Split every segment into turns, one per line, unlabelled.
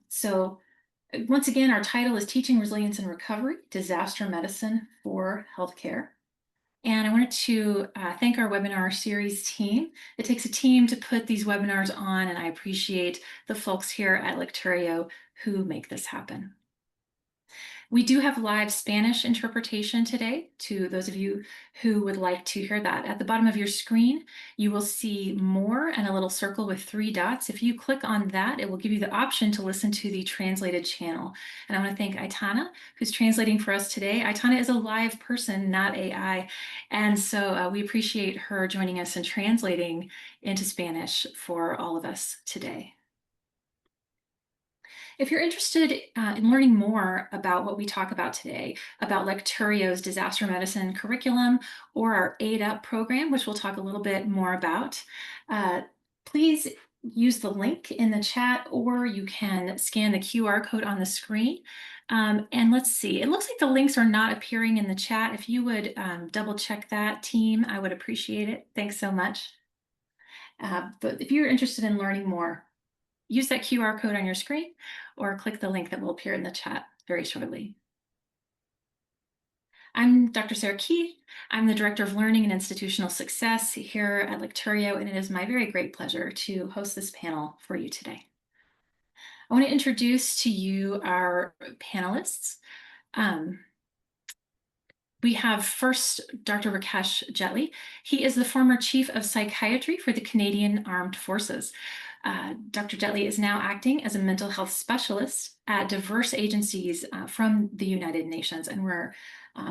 So once again, our title is Teaching Resilience and Recovery, Disaster Medicine for Healthcare. And I wanted to thank our webinar series team. It takes a team to put these webinars on, and I appreciate the folks here at Lecturio who make this happen. We do have live Spanish interpretation today to those of you who would like to hear that. At the bottom of your screen, you will see more and a little circle with 3 dots. If you click on that, it will give you the option to listen to the translated channel. And I want to thank Aitana, who's translating for us today. Aitana is a live person, not AI. And so we appreciate her joining us and translating into Spanish for all of us today. If you're interested in learning more about what we talk about today, about Lecturio's disaster medicine curriculum or our AidUp program, which we'll talk a little bit more about, please use the link in the chat, or you can scan the QR code on the screen. And let's see, it looks like the links are not appearing in the chat. If you would double check that, team, I would appreciate it. Thanks so much. But if you're interested in learning more, use that QR code on your screen or click the link that will appear in the chat very shortly. I'm Dr. Sarah Key. I'm the Director of Learning and Institutional Success here at Lecturio, and it is my very great pleasure to host this panel for you today. I want to introduce to you our panelists. We have first Dr. Rakesh Jetley. He is the former Chief of Psychiatry for the Canadian Armed Forces. Dr. Jetley is now acting as a mental health specialist at diverse agencies from the United Nations, and we're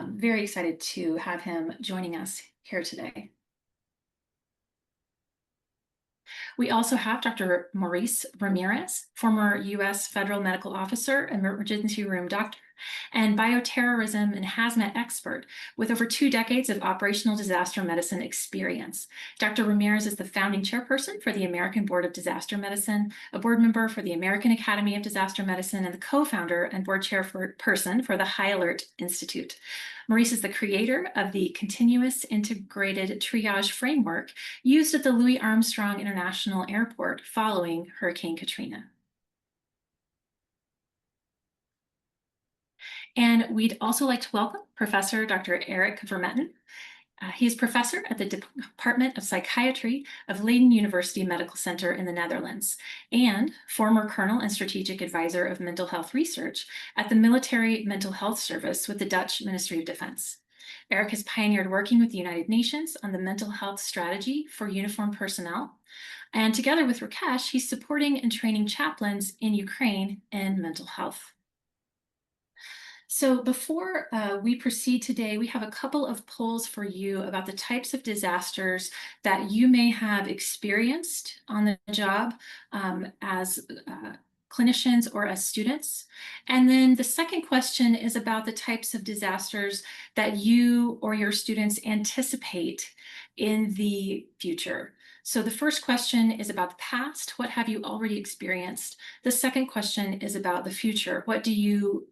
very excited to have him joining us here today. We also have Dr. Maurice Ramirez, former U.S. federal medical officer, emergency room doctor, and bioterrorism and hazmat expert with over 2 decades of operational disaster medicine experience. Dr. Ramirez is the founding chairperson for the American Board of Disaster Medicine, a board member for the American Academy of Disaster Medicine, and the co-founder and board chairperson for the High Alert Institute. Maurice is the creator of the continuous integrated triage framework used at the Louis Armstrong International Airport following Hurricane Katrina. And we'd also like to welcome Professor Dr. Eric Vermetten. He is professor at the Department of Psychiatry of Leiden University Medical Center in the Netherlands and former colonel and strategic advisor of mental health research at the Military Mental Health Service with the Dutch Ministry of Defense. Eric has pioneered working with the United Nations on the mental health strategy for uniformed personnel. And together with Rakesh, he's supporting and training chaplains in Ukraine in mental health. So before we proceed today, we have a couple of polls for you about the types of disasters that you may have experienced on the job as clinicians or as students. And then the second question is about the types of disasters that you or your students anticipate in the future. So the first question is about the past. What have you already experienced? The second question is about the future. What do you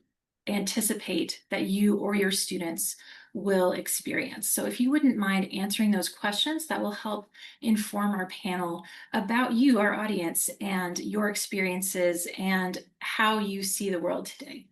anticipate that you or your students will experience? So if you wouldn't mind answering those questions, that will help inform our panel about you, our audience, and your experiences and how you see the world today.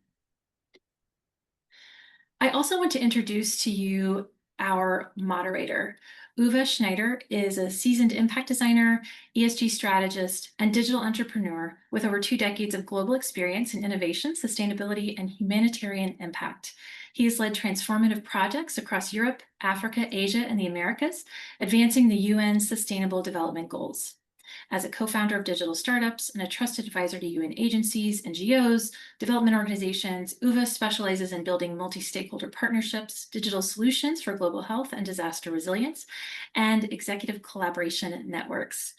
I also want to introduce to you our moderator. Uwe Schneider is a seasoned impact designer, ESG strategist, and digital entrepreneur with over 2 decades of global experience in innovation, sustainability, and humanitarian impact. He has led transformative projects across Europe, Africa, Asia, and the Americas, advancing the UN Sustainable Development Goals. As a co-founder of digital startups and a trusted advisor to UN agencies, NGOs, development organizations, Uwe specializes in building multi-stakeholder partnerships, digital solutions for global health and disaster resilience, and executive collaboration networks.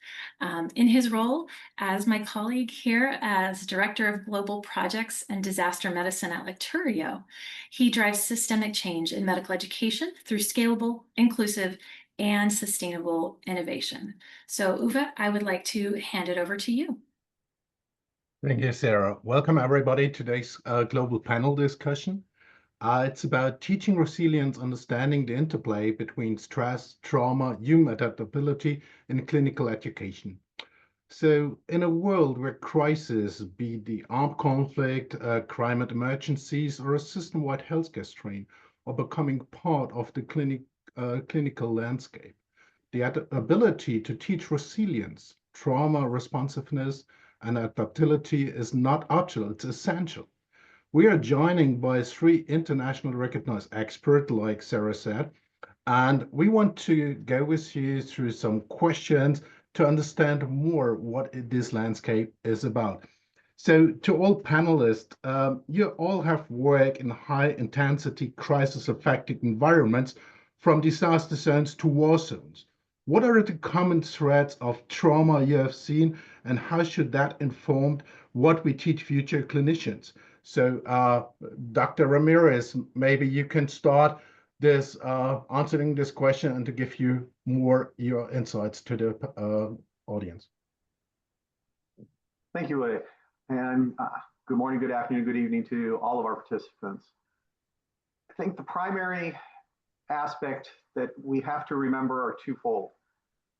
In his role as my colleague here as Director of Global Projects and Disaster Medicine at Lecturio, he drives systemic change in medical education through scalable, inclusive, and sustainable innovation. So Uwe, I would like to hand it over to you.
Thank you, Sarah. Welcome everybody to today's global panel discussion. It's about teaching resilience, understanding the interplay between stress, trauma, human adaptability in clinical education. So, in a world where crises, be the armed conflict, climate emergencies, or a system-wide healthcare strain, are becoming part of the clinical landscape, the ability to teach resilience, trauma responsiveness, and adaptability is not optional, it's essential. We are joining by three internationally recognized experts, like Sarah said, and we want to go with you through some questions to understand more what this landscape is about. So, to all panelists, you all have worked in high intensity crisis affected environments from disaster zones to war zones. What are the common threads of trauma you have seen, and how should that inform what we teach future clinicians? So, Dr. Ramirez, maybe you can start this answering this question and to give you more your insights to the audience.
Thank you, Wei. And good morning, good afternoon, good evening to all of our participants. I think the primary aspect that we have to remember are twofold.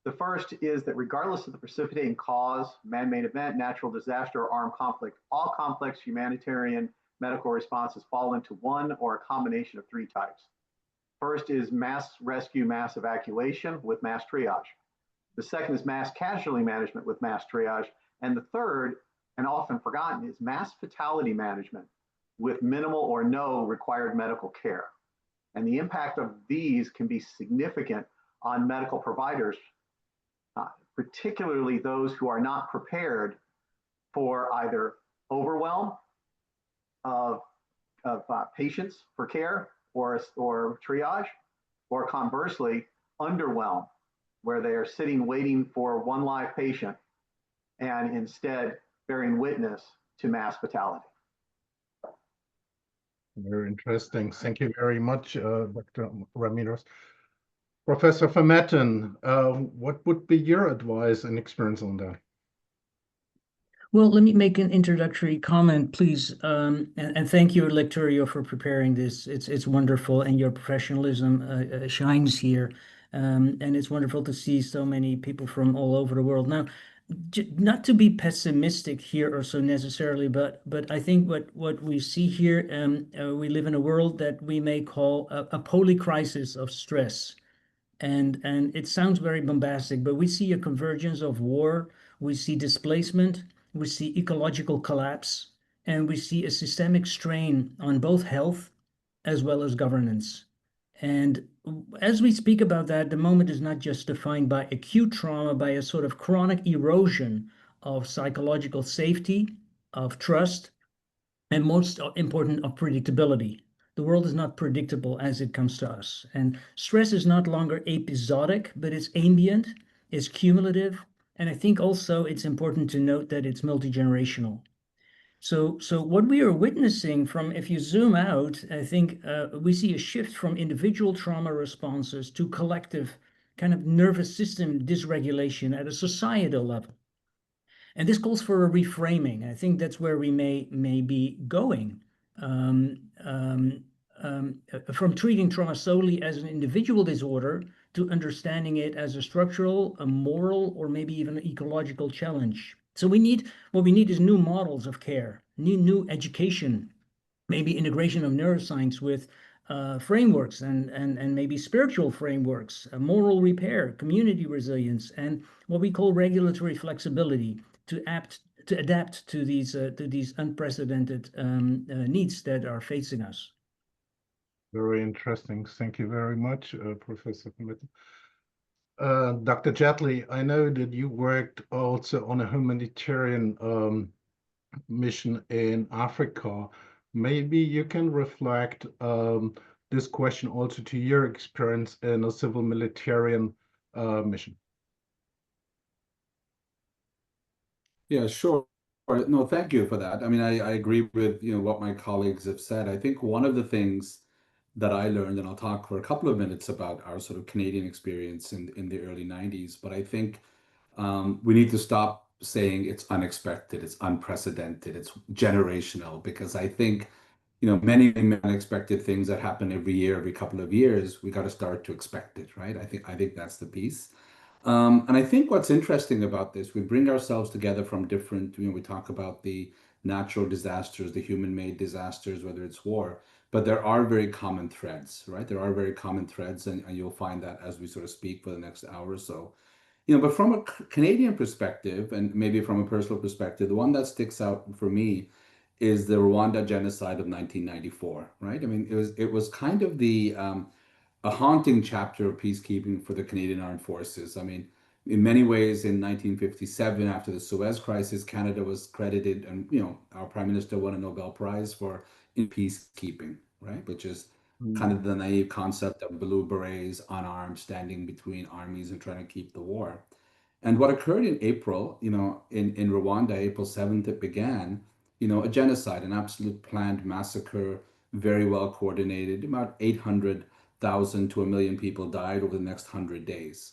The first is that regardless of the precipitating cause, man-made event, natural disaster, or armed conflict, all complex humanitarian medical responses fall into one or a combination of three types. First is mass rescue, mass evacuation with mass triage. The second is mass casualty management with mass triage. And the third, and often forgotten, is mass fatality management with minimal or no required medical care. And the impact of these can be significant on medical providers, particularly those who are not prepared for either overwhelm of patients for care or triage, or conversely, underwhelm, where they are sitting waiting for one live patient and instead bearing witness to mass fatality.
Very interesting. Thank you very much, Dr. Ramirez. Professor Vermetten, what would be your advice and experience on that?
Well, let me make an introductory comment, please. And thank you, Lecturio, for preparing this. It's wonderful, and your professionalism shines here. And it's wonderful to see so many people from all over the world. Now, not to be pessimistic here or so necessarily, but I think what we see here, we live in a world that we may call a polycrisis of stress. And it sounds very bombastic, but we see a convergence of war, we see displacement, we see ecological collapse, and we see a systemic strain on both health as well as governance. And as we speak about that, the moment is not just defined by acute trauma, by a sort of chronic erosion of psychological safety, of trust, and most important, of predictability. The world is not predictable as it comes to us. And stress is not longer episodic, but it's ambient, it's cumulative. And I think also it's important to note that it's multi-generational. So what we are witnessing from, if you zoom out, I think we see a shift from individual trauma responses to collective kind of nervous system dysregulation at a societal level. And this calls for a reframing. I think that's where we may be going. From treating trauma solely as an individual disorder to understanding it as a structural, a moral, or maybe even an ecological challenge. So what we need is new models of care, new education, maybe integration of neuroscience with frameworks and maybe spiritual frameworks, moral repair, community resilience, and what we call regulatory flexibility to adapt to these unprecedented needs that are facing us.
Very interesting. Thank you very much, Professor Vermetten. Dr. Jetley, I know that you worked also on a humanitarian mission in Africa. Maybe you can reflect this question also to your experience in a civil militarian mission.
Yeah, sure. No, thank you for that. I mean, I agree with what my colleagues have said. I think one of the things that I learned, and I'll talk for a couple of minutes about our sort of Canadian experience in the early 90s, but I think we need to stop saying it's unexpected, it's unprecedented, it's generational, because I think many unexpected things that happen every year, every couple of years, we got to start to expect it, right? I think that's the piece. And I think what's interesting about this, we bring ourselves together from different, we talk about the natural disasters, the human-made disasters, whether it's war, but there are very common threads, right? There are very common threads, and you'll find that as we sort of speak for the next hour or so. But from a Canadian perspective, and maybe from a personal perspective, the one that sticks out for me is the Rwanda genocide of 1994, right? I mean, it was kind of a haunting chapter of peacekeeping for the Canadian Armed Forces. I mean, in many ways, in 1957, after the Suez Crisis, Canada was credited, and our Prime Minister won a Nobel Prize for in peacekeeping, right? Which is kind of the naive concept of blue berets unarmed standing between armies and trying to keep the war. And what occurred in April, in Rwanda, April 7th, it began, a genocide, an absolute planned massacre, very well coordinated. About 800,000 to 1 million people died over the next 100 days.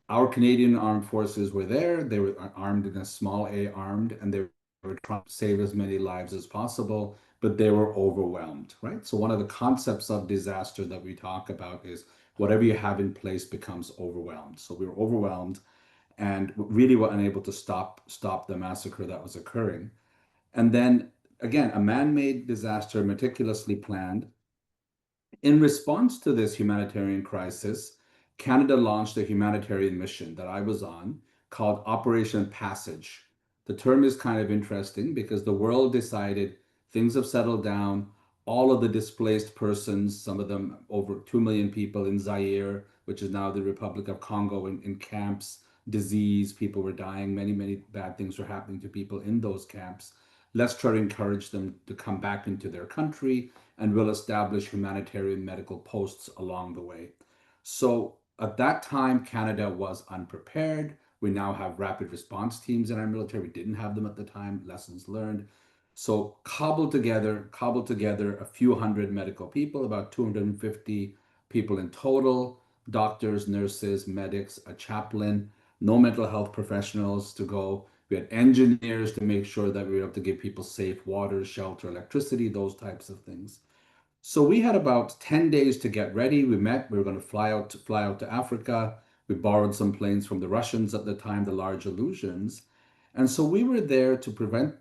Our Canadian armed forces were there. They were armed in a small A armed, and they were trying to save as many lives as possible, but they were overwhelmed, right? So one of the concepts of disaster that we talk about is whatever you have in place becomes overwhelmed. So we were overwhelmed and really were unable to stop the massacre that was occurring. And then again, a man-made disaster meticulously planned. In response to this humanitarian crisis, Canada launched a humanitarian mission that I was on called Operation Passage. The term is kind of interesting because the world decided things have settled down. All of the displaced persons, some of them over 2 million people in Zaire, which is now the Republic of Congo, in camps, disease, people were dying, many, many bad things were happening to people in those camps. Let's try to encourage them to come back into their country, and will establish humanitarian medical posts along the way. So at that time, Canada was unprepared. We now have rapid response teams in our military. We didn't have them at the time, lessons learned. So cobbled together a few hundred medical people, about 250 people in total, doctors, nurses, medics, a chaplain, no mental health professionals to go. We had engineers to make sure that we were able to give people safe water, shelter, electricity, those types of things. So we had about 10 days to get ready. We were going to fly out to Africa. We borrowed some planes from the Russians at the time, the Large Illusions. And so we were there to prevent,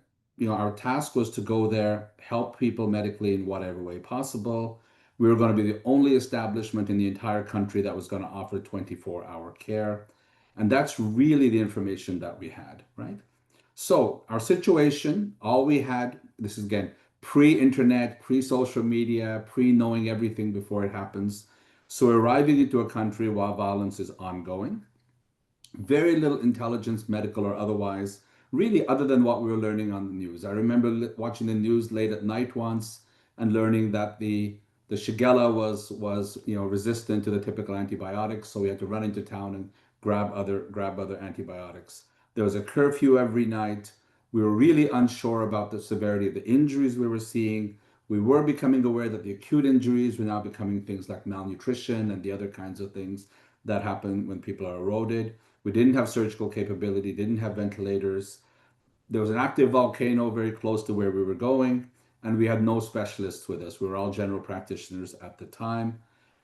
our task was to go there, help people medically in whatever way possible. We were going to be the only establishment in the entire country that was going to offer 24-hour care. And that's really the information that we had, right? So our situation, all we had, this is again, pre-internet, pre-social media, pre-knowing everything before it happens. So arriving into a country while violence is ongoing, very little intelligence, medical or otherwise, really other than what we were learning on the news. I remember watching the news late at night once and learning that the Shigella was resistant to the typical antibiotics, so we had to run into town and grab other antibiotics. There was a curfew every night. We were really unsure about the severity of the injuries we were seeing. We were becoming aware that the acute injuries were now becoming things like malnutrition and the other kinds of things that happen when people are eroded. We didn't have surgical capability, didn't have ventilators. There was an active volcano very close to where we were going, and we had no specialists with us. We were all general practitioners at the time.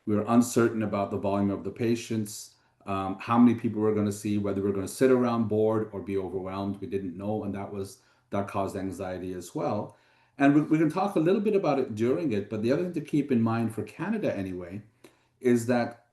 We were uncertain about the volume of the patients, how many people we were going to see, whether we were going to sit around bored or be overwhelmed. We didn't know, and that caused anxiety as well. And we can talk a little bit about it during it, but the other thing to keep in mind for Canada anyway is that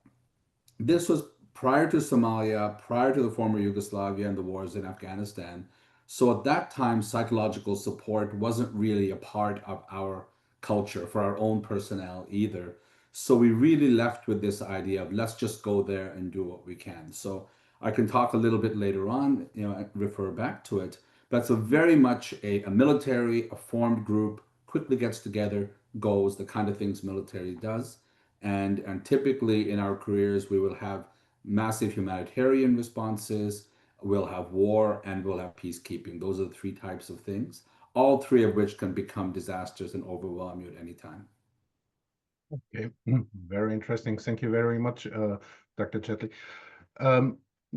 this was prior to Somalia, prior to the former Yugoslavia and the wars in Afghanistan. So at that time, psychological support wasn't really a part of our culture for our own personnel either. So we really left with this idea of let's just go there and do what we can. So I can talk a little bit later on, refer back to it. But it's a very much a military, a formed group, quickly gets together, goes, the kind of things military does. And typically in our careers, we will have massive humanitarian responses, we'll have war, and we'll have peacekeeping. Those are the three types of things, all three of which can become disasters and overwhelm you at any time.
Okay, very interesting. Thank you very much, Dr. Chetley.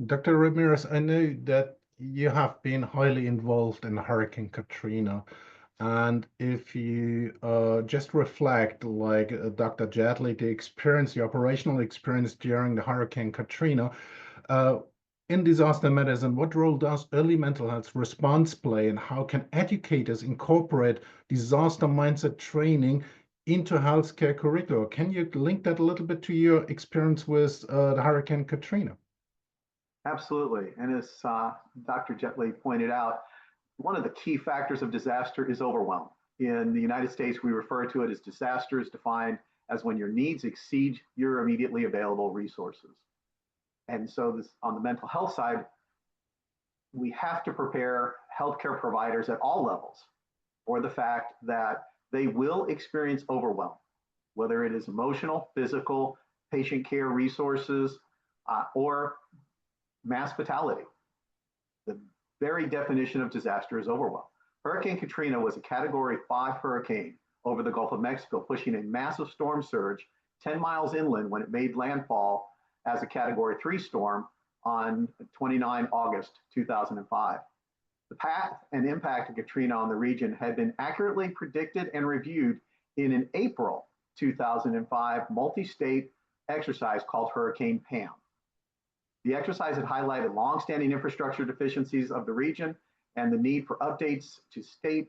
Dr. Ramirez, I know that you have been highly involved in Hurricane Katrina. And if you just reflect, like Dr. Jetley, the operational experience during the Hurricane Katrina, uh, in disaster medicine, what role does early mental health response play, and how can educators incorporate disaster mindset training into healthcare curricula? Can you link that a little bit to your experience with the Hurricane Katrina?
Absolutely. And as Dr. Jetley pointed out, one of the key factors of disaster is overwhelm. In the United States, we refer to it as disaster, is defined as when your needs exceed your immediately available resources. And so this, on the mental health side, we have to prepare healthcare providers at all levels for the fact that they will experience overwhelm, whether it is emotional, physical, patient care resources, or mass fatality. The very definition of disaster is overwhelm. Hurricane Katrina was a Category 5 hurricane over the Gulf of Mexico, pushing a massive storm surge 10 miles inland when it made landfall as a Category 3 storm on 29 August 2005. The path and impact of Katrina on the region had been accurately predicted and reviewed in an April 2005 multi-state exercise called Hurricane PAM. The exercise had highlighted longstanding infrastructure deficiencies of the region and the need for updates to state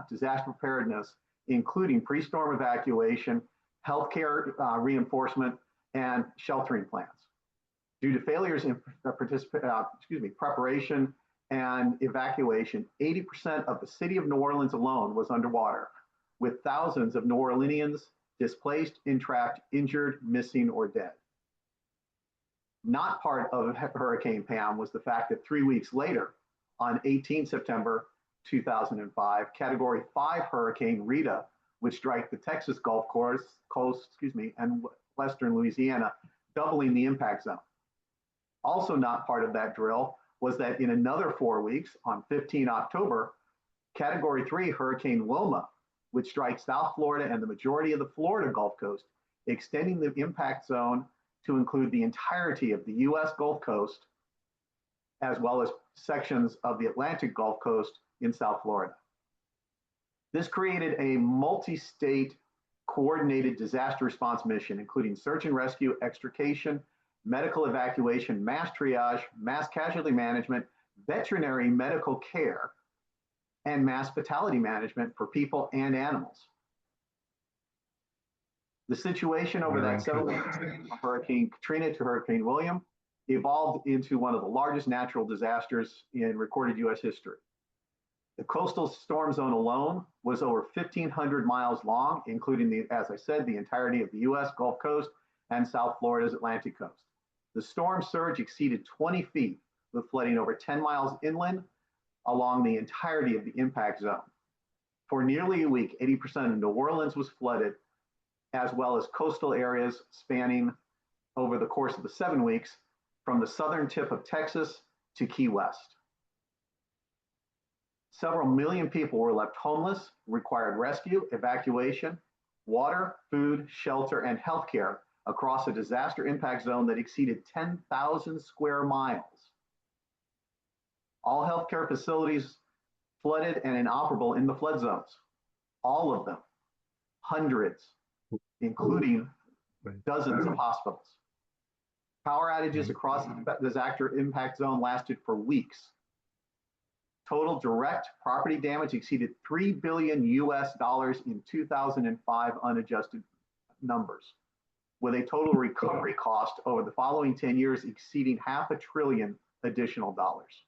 disaster preparedness, including pre-storm evacuation, healthcare reinforcement, and sheltering plans. Due to failures in preparation and evacuation, 80% of the city of New Orleans alone was underwater, with thousands of New Orleanians displaced, entrapped, injured, missing, or dead. Not part of Hurricane Pam was the fact that 3 weeks later, on 18 September 2005, Category 5 Hurricane Rita would strike the Texas Gulf Coast, and western Louisiana, doubling the impact zone. Also not part of that drill was that in another 4 weeks, on 15 October, Category 3 Hurricane Wilma would strike South Florida and the majority of the Florida Gulf Coast, extending the impact zone to include the entirety of the US Gulf Coast, as well as sections of the Atlantic Gulf Coast in South Florida. This created a multi-state coordinated disaster response mission, including search and rescue, extrication, medical evacuation, mass triage, mass casualty management, veterinary medical care, and mass fatality management for people and animals. The situation over that 7 weeks, from Hurricane Katrina to Hurricane William, evolved into one of the largest natural disasters in recorded US history. The coastal storm zone alone was over 1,500 miles long, including, as I said, the entirety of the US Gulf Coast and South Florida's Atlantic coast. The storm surge exceeded 20 feet, with flooding over 10 miles inland along the entirety of the impact zone. For nearly a week, 80% of New Orleans was flooded, as well as coastal areas spanning over the course of the 7 weeks from the southern tip of Texas to Key West. Several million people were left homeless, required rescue, evacuation, water, food, shelter, and healthcare across a disaster impact zone that exceeded 10,000 square miles. All healthcare facilities flooded and inoperable in the flood zones, all of them, hundreds, including dozens of hospitals. Power outages across the disaster impact zone lasted for weeks. Total direct property damage exceeded $3 billion in 2005 unadjusted numbers, with a total recovery cost over the following 10 years exceeding $500 billion additional dollars.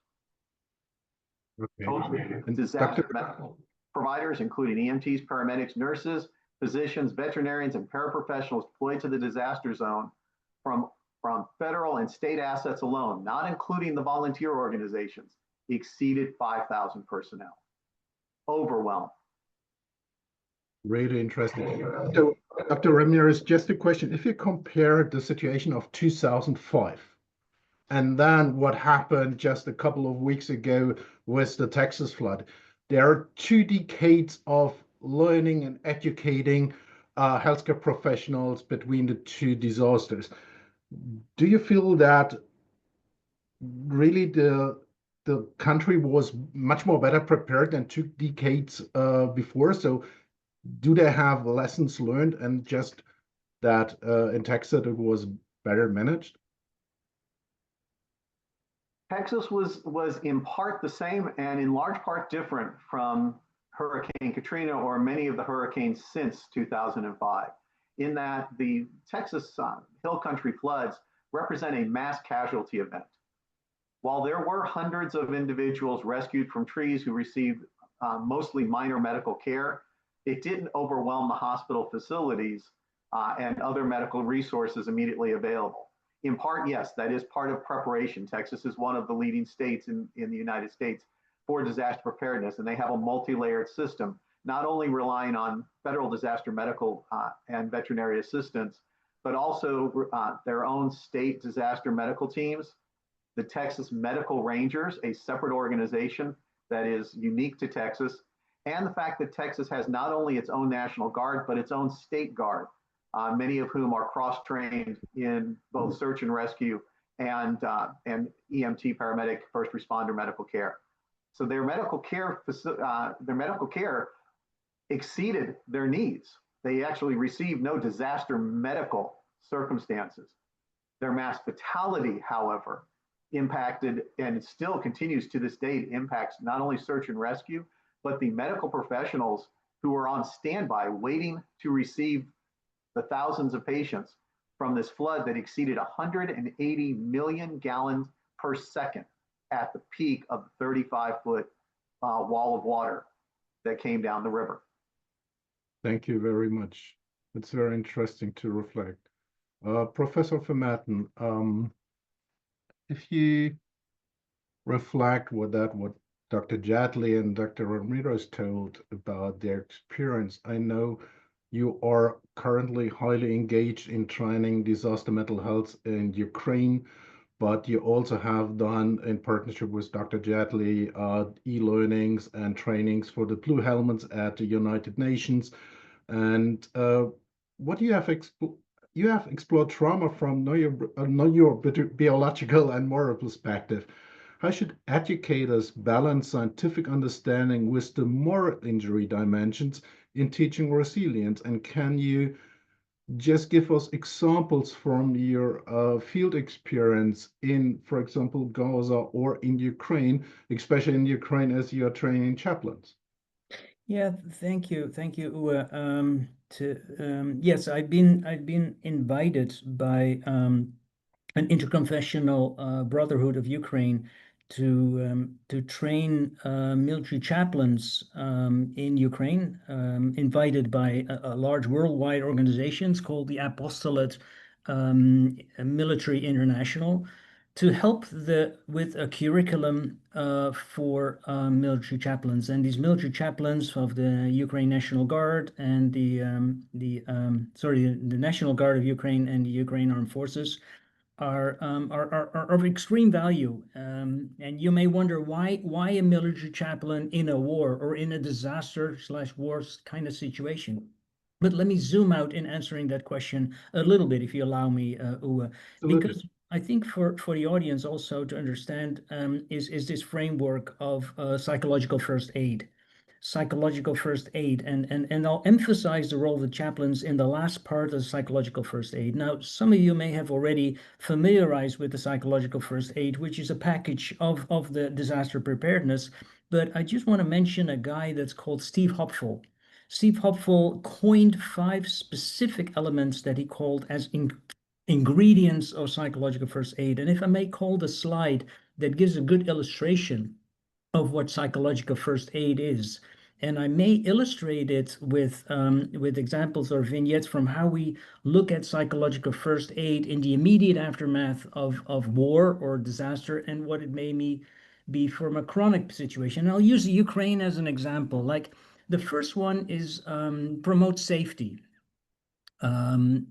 Okay.
Total disaster medical providers, including EMTs, paramedics, nurses, physicians, veterinarians, and paraprofessionals deployed to the disaster zone from federal and state assets alone, not including the volunteer organizations, exceeded 5,000 personnel. Overwhelmed.
Really interesting. So, Dr. Ramirez, just a question. If you compare the situation of 2005 and then what happened just a couple of weeks ago with the Texas flood, there are 2 decades of learning and educating healthcare professionals between the 2 disasters. Do you feel that really the the country was much more better prepared than 2 decades before. So do they have lessons learned and just that in Texas it was better managed?
Texas was in part the same and in large part different from Hurricane Katrina or many of the hurricanes since 2005, in that the Texas hill country floods represent a mass casualty event. While there were hundreds of individuals rescued from trees who received mostly minor medical care, it didn't overwhelm the hospital facilities and other medical resources immediately available. In part, yes, that is part of preparation. Texas is one of the leading states in the United States for disaster preparedness, and they have a multi-layered system, not only relying on federal disaster medical and veterinary assistance, but also their own state disaster medical teams, the Texas Medical Rangers, a separate organization that is unique to Texas, and the fact that Texas has not only its own National Guard, but its own state guard, many of whom are cross-trained in both search and rescue and EMT, paramedic, first responder medical care. So their medical care exceeded their needs. They actually received no disaster medical circumstances. Their mass fatality, however, impacted and still continues to this day impacts not only search and rescue, but the medical professionals who are on standby waiting to receive the thousands of patients from this flood that exceeded 180 million gallons per second at the peak of the 35-foot wall of water that came down the river.
Thank you very much. It's very interesting to reflect. Professor Vermaeten, if you reflect what Dr. Jadley and Dr. Ramirez told about their experience, I know you are currently highly engaged in training disaster mental health in Ukraine, but you also have done, in partnership with Dr. Jadley, e-learnings and trainings for the Blue Helmets at the United Nations. And what you have explored trauma from neurobiological and moral perspective. How should educators balance scientific understanding with the moral injury dimensions in teaching resilience? And can you just give us examples from your field experience in, for example, Gaza or in Ukraine, especially in Ukraine as you are training chaplains?
Yeah, thank you, Uwe. Yes, I've been invited by an interconfessional brotherhood of Ukraine to train military chaplains in Ukraine, invited by a large worldwide organizations called the Apostolate Military International, to help with a curriculum for military chaplains. And these military chaplains of the Ukraine National Guard and the National Guard of Ukraine and the Ukraine Armed Forces are of extreme value. And you may wonder why a military chaplain in a war or in a disaster/war kind of situation. But let me zoom out in answering that question a little bit, if you allow me, Uwe, because I think for the audience also to understand is this framework of psychological first aid. Psychological first aid, and I'll emphasize the role of the chaplains in the last part of psychological first aid. Now, some of you may have already familiarized with the psychological first aid, which is a package of the disaster preparedness, but I just want to mention a guy that's called Steve Hopful. Steve Hopful coined 5 specific elements that he called as ingredients of psychological first aid. And if I may call the slide that gives a good illustration of what psychological first aid is. And I may illustrate it with examples or vignettes from how we look at psychological first aid in the immediate aftermath of war or disaster and what it may be from a chronic situation. And I'll use Ukraine as an example. Like the first one is promote safety. And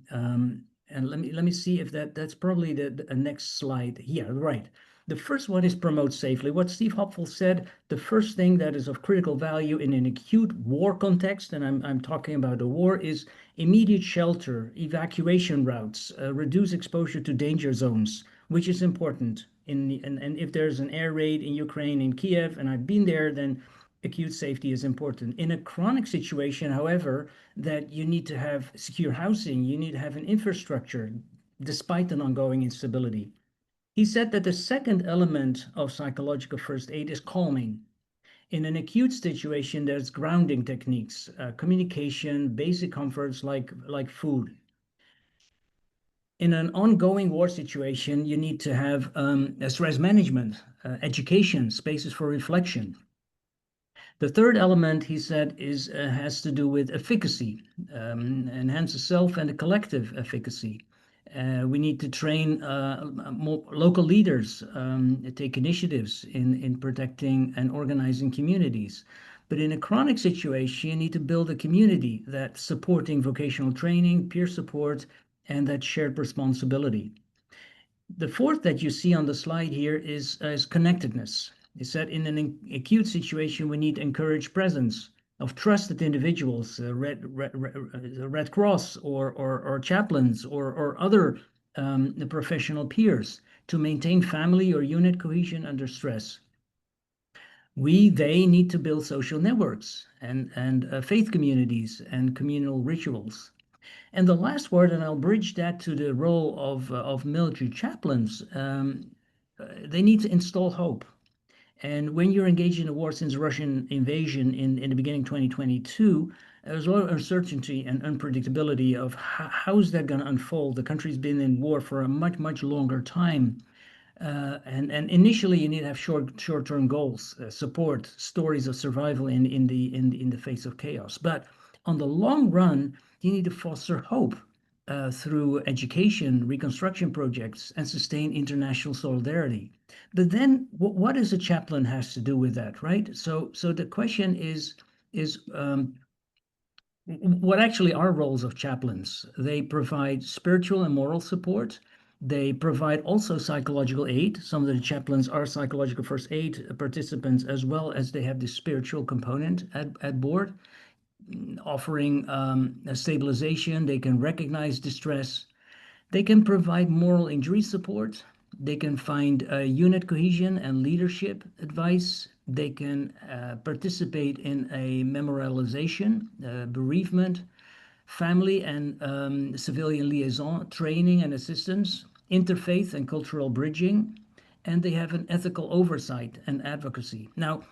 let me see if that's probably the next slide. Yeah, right. The first one is promote safely. What Steve Hopful said, the first thing that is of critical value in an acute war context, and I'm talking about a war, is immediate shelter, evacuation routes, reduce exposure to danger zones, which is important And if there's an air raid in Ukraine, in Kiev, and I've been there, then acute safety is important. In a chronic situation, however, that you need to have secure housing, you need to have an infrastructure, despite an ongoing instability. He said that the second element of psychological first aid is calming. In an acute situation, there's grounding techniques, communication, basic comforts like food. In an ongoing war situation, you need to have stress management, education, spaces for reflection. The third element, he said, has to do with efficacy, enhance the self and the collective efficacy. We need to train more local leaders, take initiatives in protecting and organizing communities. But in a chronic situation, you need to build a community that's supporting vocational training, peer support, and that shared responsibility. The fourth that you see on the slide here is connectedness. Is that in an acute situation, we need to encourage presence of trusted individuals, Red Cross or chaplains or other professional peers to maintain family or unit cohesion under stress. They need to build social networks and faith communities and communal rituals. And the last word, and I'll bridge that to the role of military chaplains, they need to install hope. And when you're engaged in a war since Russian invasion in the beginning of 2022, there's a lot of uncertainty and unpredictability of how is that going to unfold. The country's been in war for a much, much longer time. And initially, you need to have short-term goals, support stories of survival in the face of chaos. But on the long run, you need to foster hope through education, reconstruction projects, and sustain international solidarity. But then, what does a chaplain has to do with that, right? So the question is what actually are roles of chaplains? They provide spiritual and moral support. They provide also psychological aid. Some of the chaplains are psychological first aid participants, as well as they have the spiritual component at board, offering a stabilization. They can recognize distress. They can provide moral injury support. They can find unit cohesion and leadership advice. They can participate in a memorialization, bereavement, family and civilian liaison training and assistance, interfaith and cultural bridging, and they have an ethical oversight and advocacy. Now,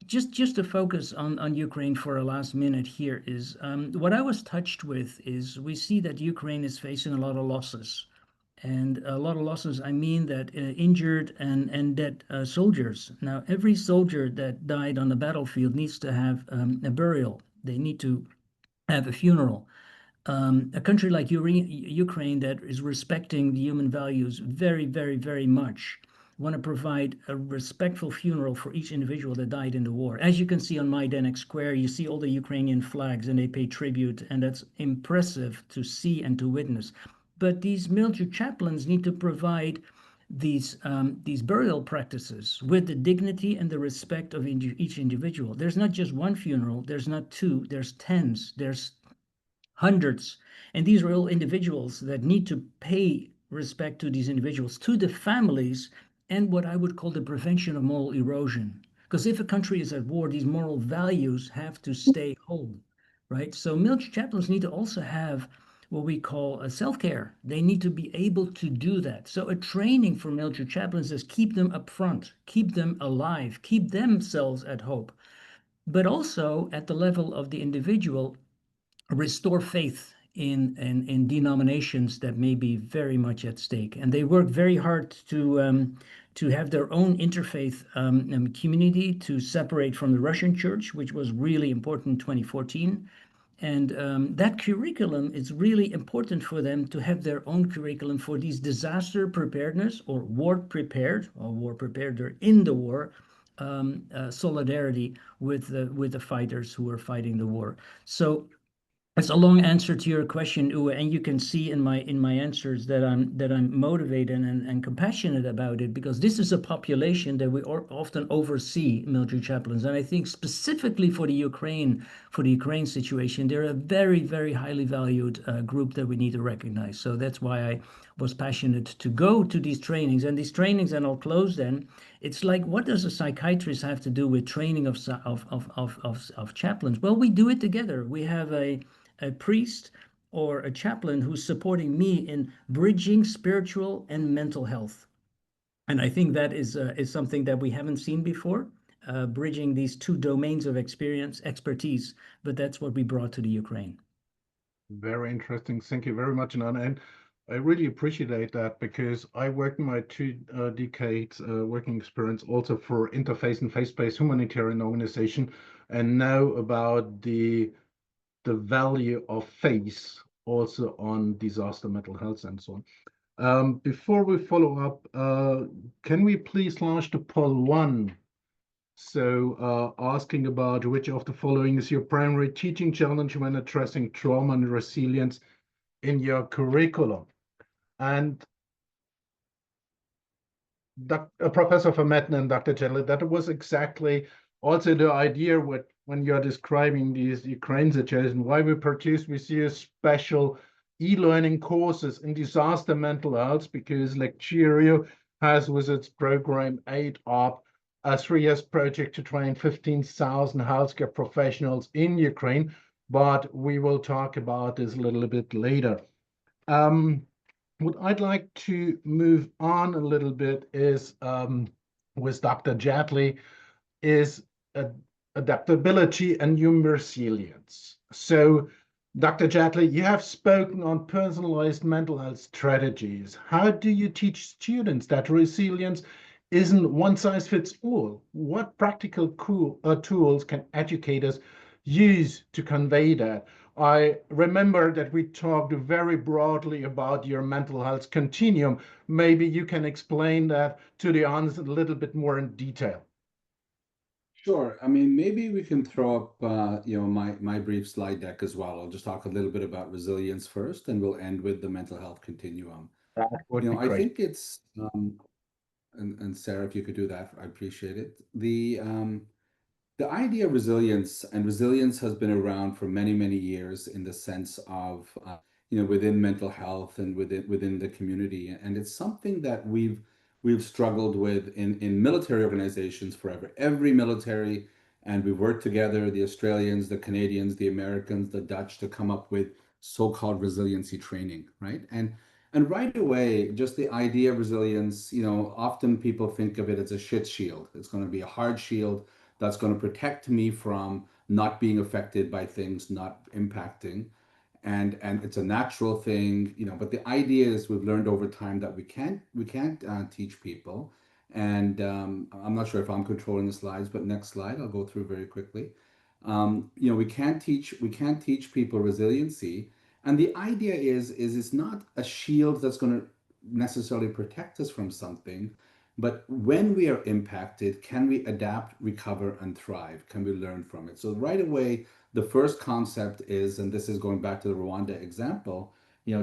just to focus on Ukraine for a last minute here is what I was touched with is we see that Ukraine is facing a lot of losses. And a lot of losses, I mean that injured and dead soldiers. Now, every soldier that died on the battlefield needs to have a burial. They need to have a funeral. A country like Ukraine that is respecting the human values very, very, very much want to provide a respectful funeral for each individual that died in the war. As you can see on Majdanek Square, you see all the Ukrainian flags and they pay tribute, and that's impressive to see and to witness. But these military chaplains need to provide these burial practices with the dignity and the respect of each individual. There's not just one funeral, there's not two, there's tens, there's hundreds. And these are all individuals that need to pay respect to these individuals, to the families, and what I would call the prevention of moral erosion. Because if a country is at war, these moral values have to stay whole, right? So military chaplains need to also have what we call a self-care. They need to be able to do that. So a training for military chaplains is keep them up front, keep them alive, keep themselves at hope. But also at the level of the individual, restore faith in denominations that may be very much at stake. And they work very hard to have their own interfaith community, to separate from the Russian church, which was really important in 2014. And that curriculum is really important for them to have their own curriculum for these disaster preparedness or war prepared, or war prepared, they're in the war, solidarity with the fighters who are fighting the war. So it's a long answer to your question, Uwe, and you can see in my answers that I'm motivated and compassionate about it, because this is a population that we often oversee, military chaplains, and I think specifically for the Ukraine situation, they're a very, very highly valued group that we need to recognize. So that's why I was passionate to go to these trainings. And these trainings, and I'll close then, it's like, what does a psychiatrist have to do with training of chaplains? Well, we do it together. We have a priest or a chaplain who's supporting me in bridging spiritual and mental health. And I think that is something that we haven't seen before, bridging these two domains of expertise, but that's what we brought to the Ukraine.
Very interesting. Thank you very much, Nana. And I really appreciate that because I worked in my 2 decades working experience also for interfaith and faith-based humanitarian organization, and know about the value of faith also on disaster mental health and so on. Before we follow up, can we please launch the poll 1? So asking about which of the following is your primary teaching challenge when addressing trauma and resilience in your curriculum? And Professor Vermetten and Dr. Jedlik, that was exactly also the idea when you're describing these Ukraine situation, why we see a special e-learning courses in disaster mental health, because Lecturio has with its program AidUp a 3 year project to train 15,000 healthcare professionals in Ukraine, but we will talk about this a little bit later. What I'd like to move on a little bit is with Dr. Jedlik is adaptability and human resilience. So, Dr. Jedlik, you have spoken on personalized mental health strategies. How do you teach students that resilience isn't one size fits all? What practical tools can educators use to convey that? I remember that we talked very broadly about your mental health continuum. Maybe you can explain that to the audience a little bit more in detail.
Sure. I mean, maybe we can throw up, my brief slide deck as well. I'll just talk a little bit about resilience first, and we'll end with the mental health continuum.
That would be
I
great.
think it's, and Sarah, if you could do that, I appreciate it. The idea of resilience, and resilience has been around for many, many years in the sense of, within mental health and within the community. And it's something that we've struggled with in military organizations forever. Every military, and we worked together, the Australians, the Canadians, the Americans, the Dutch, to come up with so-called resiliency training, right? And right away, just the idea of resilience, often people think of it as a shit shield. It's going to be a hard shield that's going to protect me from not being affected by things not impacting. And it's a natural thing, but the idea is we've learned over time that we can't teach people. And I'm not sure if I'm controlling the slides, but next slide, I'll go through very quickly. We can't teach people resiliency. And the idea is it's not a shield that's going to necessarily protect us from something, but when we are impacted, can we adapt, recover, and thrive? Can we learn from it? So right away, the first concept is, and this is going back to the Rwanda example,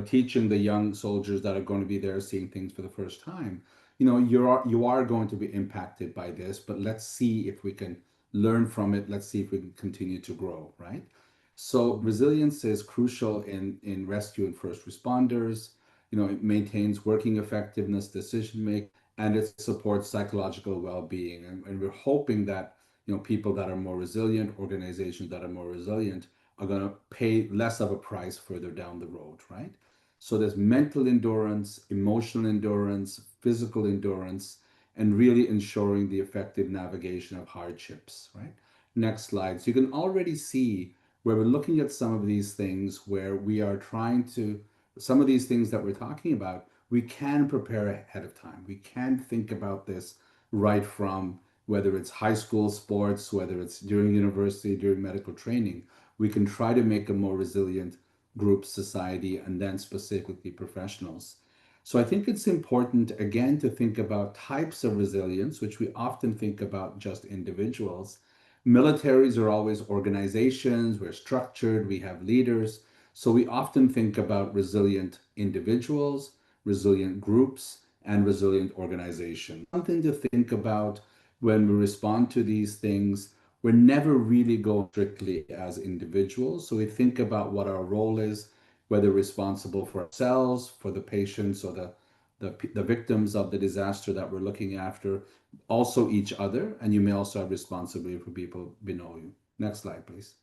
teaching the young soldiers that are going to be there seeing things for the first time, you are going to be impacted by this, but let's see if we can learn from it. Let's see if we can continue to grow, right? So resilience is crucial in rescue and first responders. It maintains working effectiveness, decision making, and it supports psychological well-being. And we're hoping that people that are more resilient, organizations that are more resilient, are going to pay less of a price further down the road, right? So there's mental endurance, emotional endurance, physical endurance, and really ensuring the effective navigation of hardships, right? Next slide. So you can already see where we're looking at some of these things where we are trying to, some of these things that we're talking about, we can prepare ahead of time. We can think about this right from whether it's high school sports, whether it's during university, during medical training. We can try to make a more resilient group, society, and then specifically professionals. So I think it's important, again, to think about types of resilience, which we often think about just individuals. Militaries are always organizations, we're structured, we have leaders. So we often think about resilient individuals, resilient groups, and resilient organizations. Something to think about when we respond to these things. We're never really going strictly as individuals. So we think about what our role is whether responsible for ourselves, for the patients or the victims of the disaster that we're looking after, also each other, and you may also have responsibility for people below you. Next slide, please.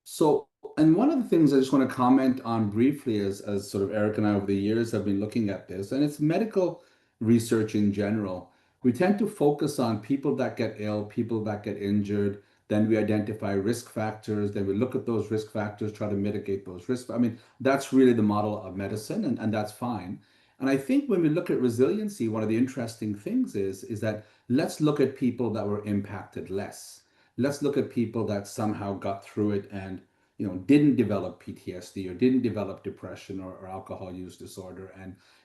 So, and one of the things I just want to comment on briefly as sort of Eric and I over the years have been looking at this, and it's medical research in general. We tend to focus on people that get ill, people that get injured, then we identify risk factors, then we look at those risk factors, try to mitigate those risks. I mean, that's really the model of medicine, and that's fine. And I think when we look at resiliency, one of the interesting things is that let's look at people that were impacted less. Let's look at people that somehow got through it and didn't develop PTSD or didn't develop depression or alcohol use disorder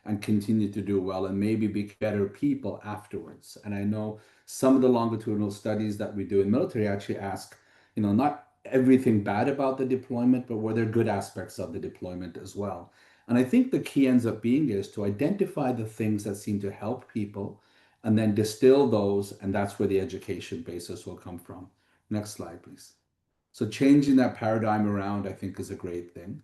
and continue to do well and maybe be better people afterwards. And I know some of the longitudinal studies that we do in military actually ask, not everything bad about the deployment, but were there good aspects of the deployment as well? And I think the key ends up being is to identify the things that seem to help people and then distill those, and that's where the education basis will come from. Next slide, please. So changing that paradigm around, I think, is a great thing.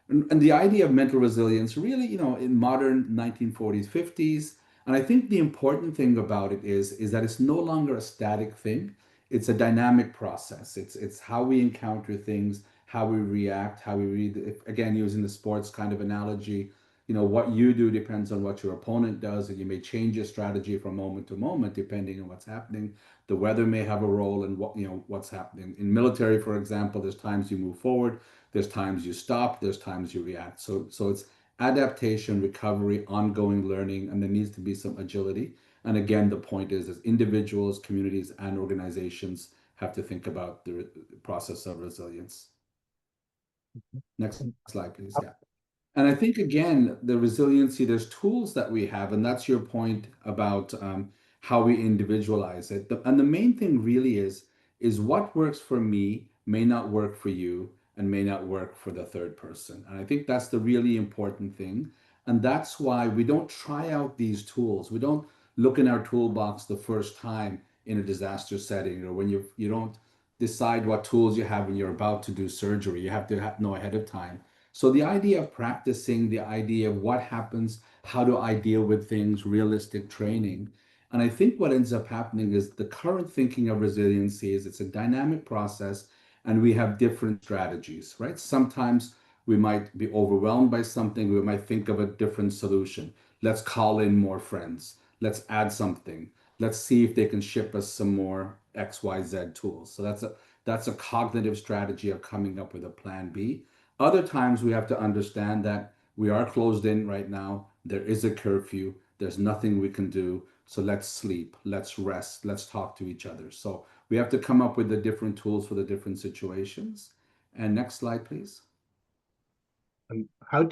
And the idea of mental resilience really, in modern 1940s, 50s, and I think the important thing about it is that it's no longer a static thing. It's a dynamic process. It's how we encounter things, how we react, how we read. Again, using the sports kind of analogy, what you do depends on what your opponent does, and you may change your strategy from moment to moment depending on what's happening. The weather may have a role in what's happening. In military, for example, there's times you move forward, there's times you stop, there's times you react. So it's adaptation, recovery, ongoing learning, and there needs to be some agility. And again, the point is individuals, communities, and organizations have to think about the process of resilience. Next slide, please. Yeah. And I think, again, the resiliency, there's tools that we have, and that's your point about how we individualize it. And the main thing really is what works for me may not work for you and may not work for the third person. And I think that's the really important thing. And that's why we don't try out these tools. We don't look in our toolbox the first time in a disaster setting, or when you don't decide what tools you have when you're about to do surgery. You have to know ahead of time. So the idea of practicing, the idea of what happens, how do I deal with things, realistic training. And I think what ends up happening is the current thinking of resiliency is it's a dynamic process and we have different strategies, right? Sometimes we might be overwhelmed by something. We might think of a different solution. Let's call in more friends. Let's add something. Let's see if they can ship us some more XYZ tools. So that's a cognitive strategy of coming up with a plan B. Other times we have to understand that we are closed in right now. There is a curfew. There's nothing we can do. So let's sleep, let's rest, let's talk to each other. So we have to come up with the different tools for the different situations. And next slide, please.
And how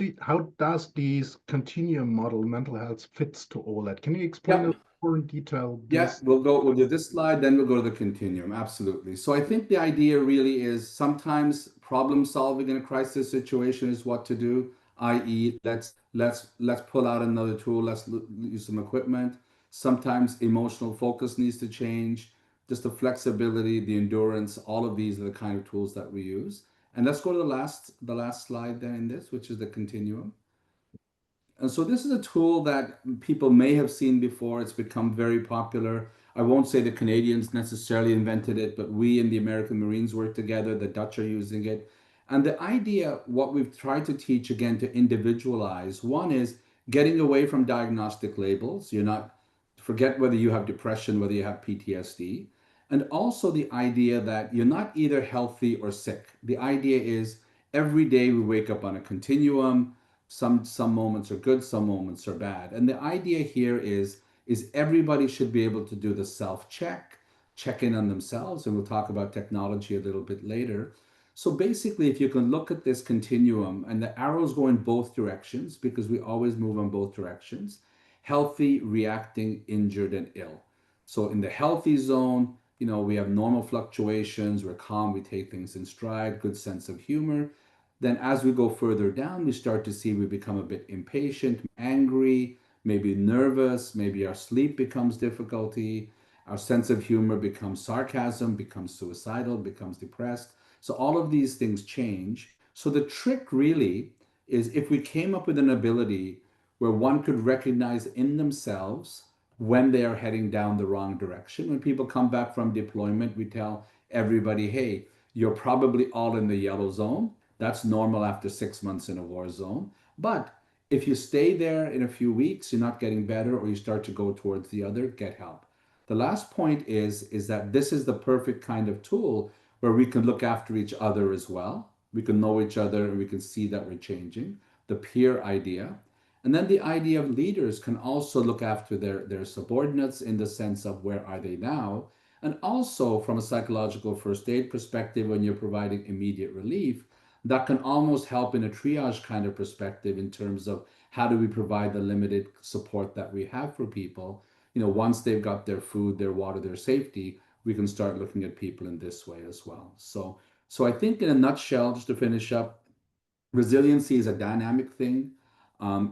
does these continuum model mental health fits to all that? Can you explain
Yep.
more in detail
Yeah,
this?
we'll do this slide, then we'll go to the continuum. Absolutely. So I think the idea really is sometimes problem solving in a crisis situation is what to do, i.e., let's pull out another tool, let's use some equipment. Sometimes emotional focus needs to change, just the flexibility, the endurance, all of these are the kind of tools that we use. And let's go to the last slide then in this, which is the continuum. And so this is a tool that people may have seen before. It's become very popular. I won't say the Canadians necessarily invented it, but we and the American Marines work together. The Dutch are using it. And the idea, what we've tried to teach again to individualize, one is getting away from diagnostic labels. You're not, forget whether you have depression, whether you have PTSD. And also the idea that you're not either healthy or sick. The idea is every day we wake up on a continuum. Some moments are good, some moments are bad. And the idea here is everybody should be able to do the self-check, check in on themselves, and we'll talk about technology a little bit later. So basically, if you can look at this continuum, and the arrows go in both directions, because we always move in both directions, healthy, reacting, injured, and ill. So in the healthy zone, we have normal fluctuations, we're calm, we take things in stride, good sense of humor. Then as we go further down, we start to see we become a bit impatient, angry, maybe nervous, maybe our sleep becomes difficulty, our sense of humor becomes sarcasm, becomes suicidal, becomes depressed. So all of these things change. So the trick really is if we came up with an ability where one could recognize in themselves when they are heading down the wrong direction. When people come back from deployment, we tell everybody, hey, you're probably all in the yellow zone. That's normal after 6 months in a war zone. But if you stay there in a few weeks, you're not getting better, or you start to go towards the other, get help. The last point is that this is the perfect kind of tool where we can look after each other as well. We can know each other and we can see that we're changing. The peer idea. And then the idea of leaders can also look after their subordinates in the sense of where are they now? And also from a psychological first aid perspective, when you're providing immediate relief, that can almost help in a triage kind of perspective in terms of how do we provide the limited support that we have for people. Once they've got their food, their water, their safety, we can start looking at people in this way as well. So I think in a nutshell, just to finish up, resiliency is a dynamic thing.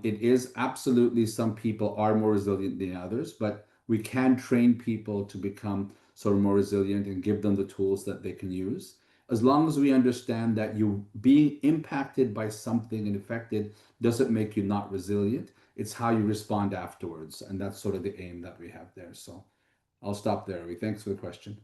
It is absolutely, some people are more resilient than others, but we can train people to become sort of more resilient and give them the tools that they can use. As long as we understand that you being impacted by something and affected doesn't make you not resilient, it's how you respond afterwards. And that's sort of the aim that we have there. So I'll stop there. Thanks for the question.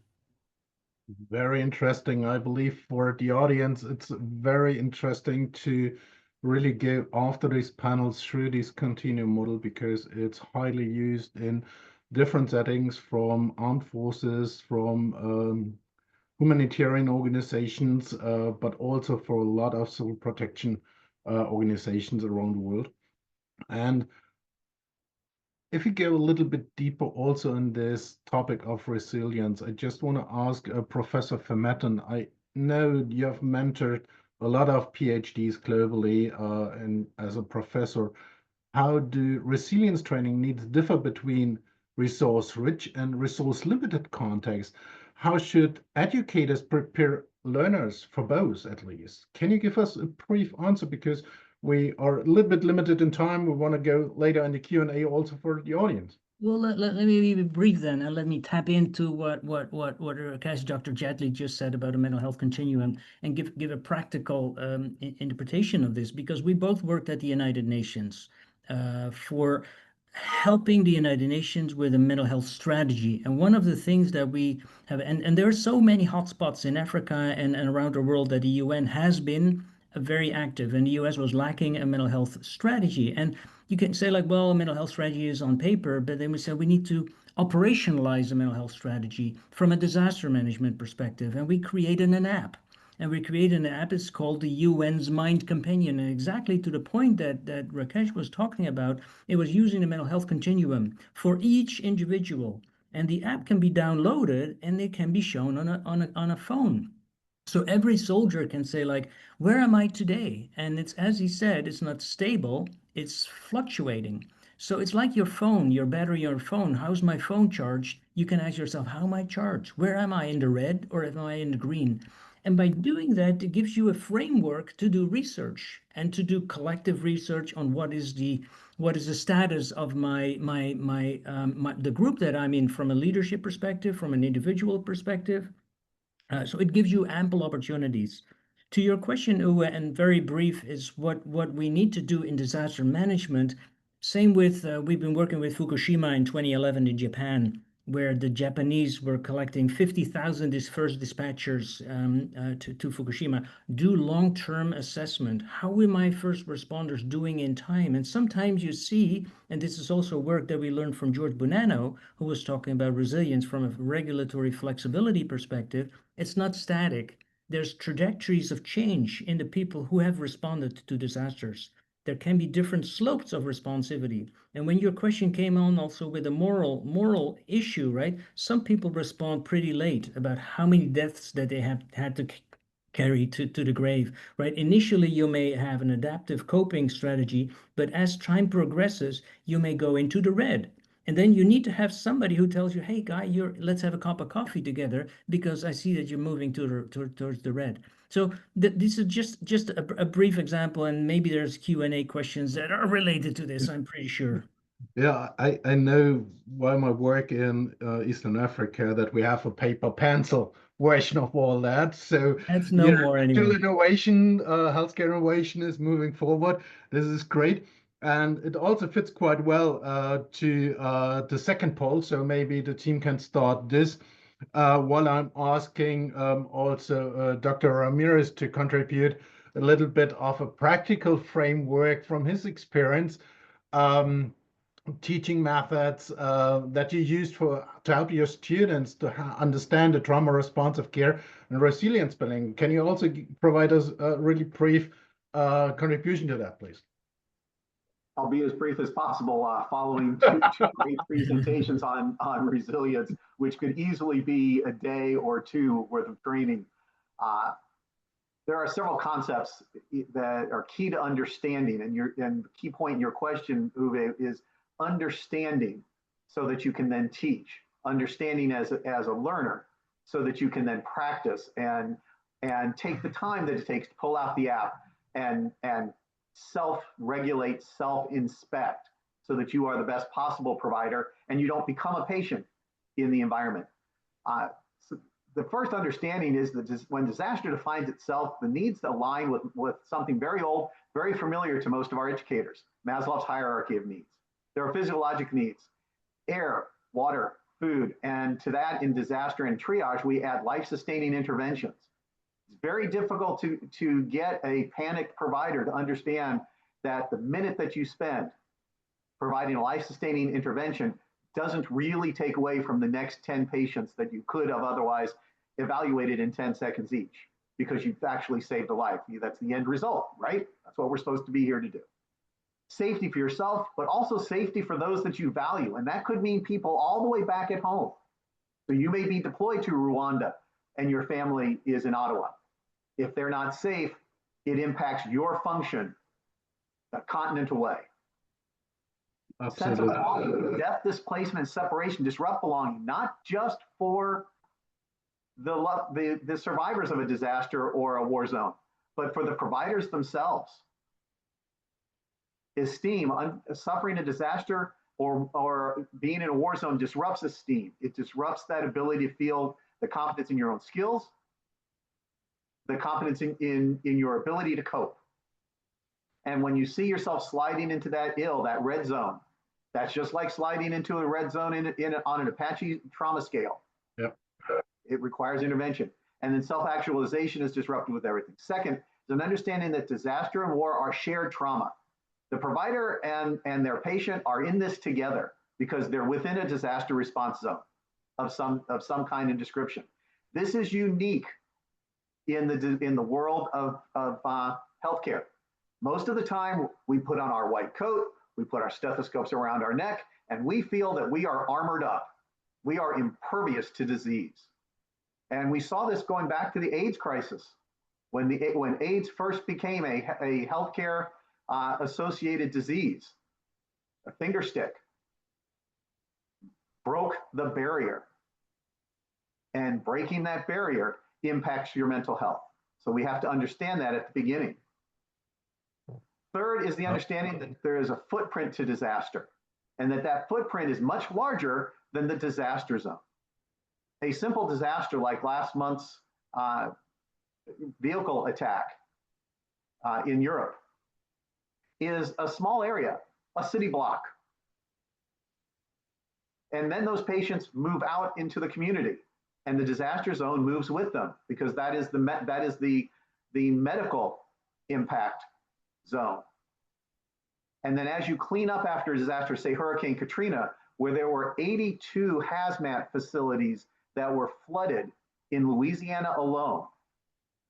Very interesting. I believe for the audience, it's very interesting to really go after these panels through this continuum model, because it's highly used in different settings, from armed forces, from humanitarian organizations, but also for a lot of civil protection organizations around the world. And if you go a little bit deeper also in this topic of resilience, I just want to ask Professor Vermetten. I know you have mentored a lot of PhDs globally, and as a professor, how do resilience training needs differ between resource-rich and resource-limited contexts? How should educators prepare learners for both, at least? Can you give us a brief answer? Because we are a little bit limited in time. We want to go later in the Q&A also for the audience.
Well, let me be brief then, and let me tap into what Rakesh, Dr. Jetley just said about a mental health continuum, and give a practical interpretation of this, because we both worked at the United Nations for helping the United Nations with a mental health strategy. And one of the things that we have, and there are so many hotspots in Africa and around the world, that the UN has been very active, and the US was lacking a mental health strategy. And you can say, like, well, a mental health strategy is on paper, but then we said we need to operationalize a mental health strategy from a disaster management perspective. And we created an app. And we created an app. It's called the UN's Mind Companion. And exactly to the point that Rakesh was talking about, it was using the mental health continuum for each individual. And the app can be downloaded and it can be shown on a phone. So every soldier can say, like, where am I today? And it's, as he said, it's not stable, it's fluctuating. So it's like your phone, your battery, your phone. How's my phone charged? You can ask yourself, how am I charged? Where am I, in the red or am I in the green? And by doing that, it gives you a framework to do research and to do collective research on what is the status of the group that I'm in, from a leadership perspective, from an individual perspective. So it gives you ample opportunities. To your question, Uwe, and very brief, is what we need to do in disaster management. Same with, we've been working with Fukushima in 2011 in Japan, where the Japanese were collecting 50,000 first dispatchers to Fukushima, do long-term assessment. How were my first responders doing in time? And sometimes you see, and this is also work that we learned from George Bonanno, who was talking about resilience from a regulatory flexibility perspective, it's not static. There's trajectories of change in the people who have responded to disasters. There can be different slopes of responsivity. And when your question came on also with a moral issue, right? Some people respond pretty late about how many deaths that they have had to carry to the grave, right? Initially, you may have an adaptive coping strategy, but as time progresses, you may go into the red. And then you need to have somebody who tells you, hey, guy, let's have a cup of coffee together, because I see that you're moving towards the red. So this is just a brief example, and maybe there's Q&A questions that are related to this, I'm pretty sure.
Yeah, I know by my work in Eastern Africa that we have a paper pencil version of all that. So
That's no more
digital
anymore.
innovation, healthcare innovation is moving forward. This is great. And it also fits quite well to the second poll. So maybe the team can start this while I'm asking also Dr. Ramirez to contribute a little bit of a practical framework from his experience. Teaching methods that you used to help your students to understand the trauma responsive care and resilience building. Can you also provide us a really brief contribution to that, please?
I'll be as brief as possible following two great presentations on resilience, which could easily be a day or two worth of training. There are several concepts that are key to understanding, and the key point in your question, Uwe, is understanding so that you can then teach, understanding as a learner so that you can then practice and take the time that it takes to pull out the app and self-regulate, self-inspect so that you are the best possible provider and you don't become a patient in the environment. So the first understanding is that when disaster defines itself, the needs align with something very old, very familiar to most of our educators, Maslow's hierarchy of needs. There are physiologic needs, air, water, food, and to that in disaster and triage, we add life-sustaining interventions. It's very difficult to get a panicked provider to understand that the minute that you spend providing a life-sustaining intervention doesn't really take away from the next 10 patients that you could have otherwise evaluated in 10 seconds each, because you've actually saved a life. That's the end result, right? That's what we're supposed to be here to do. Safety for yourself, but also safety for those that you value. And that could mean people all the way back at home. So you may be deployed to Rwanda and your family is in Ottawa. If they're not safe, it impacts your function a continent away. Sense of belonging, death, displacement, separation, disrupt belonging, not just for the survivors of a disaster or a war zone, but for the providers themselves. Esteem, suffering a disaster or being in a war zone disrupts esteem. It disrupts that ability to feel the confidence in your own skills, the confidence in your ability to cope. And when you see yourself sliding into that red zone, that's just like sliding into a red zone on an Apache trauma scale.
Yep.
It requires intervention. And then self-actualization is disrupted with everything. Second, is an understanding that disaster and war are shared trauma. The provider and their patient are in this together because they're within a disaster response zone of some kind and description. This is unique in the world of healthcare. Most of the time, we put on our white coat, we put our stethoscopes around our neck, and we feel that we are armored up. We are impervious to disease. And we saw this going back to the AIDS crisis. When AIDS first became a healthcare associated disease, a finger stick broke the barrier. And breaking that barrier impacts your mental health. So we have to understand that at the beginning. Third is the understanding that there is a footprint to disaster and that footprint is much larger than the disaster zone. A simple disaster like last month's vehicle attack in Europe is a small area, a city block. And then those patients move out into the community and the disaster zone moves with them because that is the medical impact zone. And then as you clean up after a disaster, say Hurricane Katrina, where there were 82 hazmat facilities that were flooded in Louisiana alone,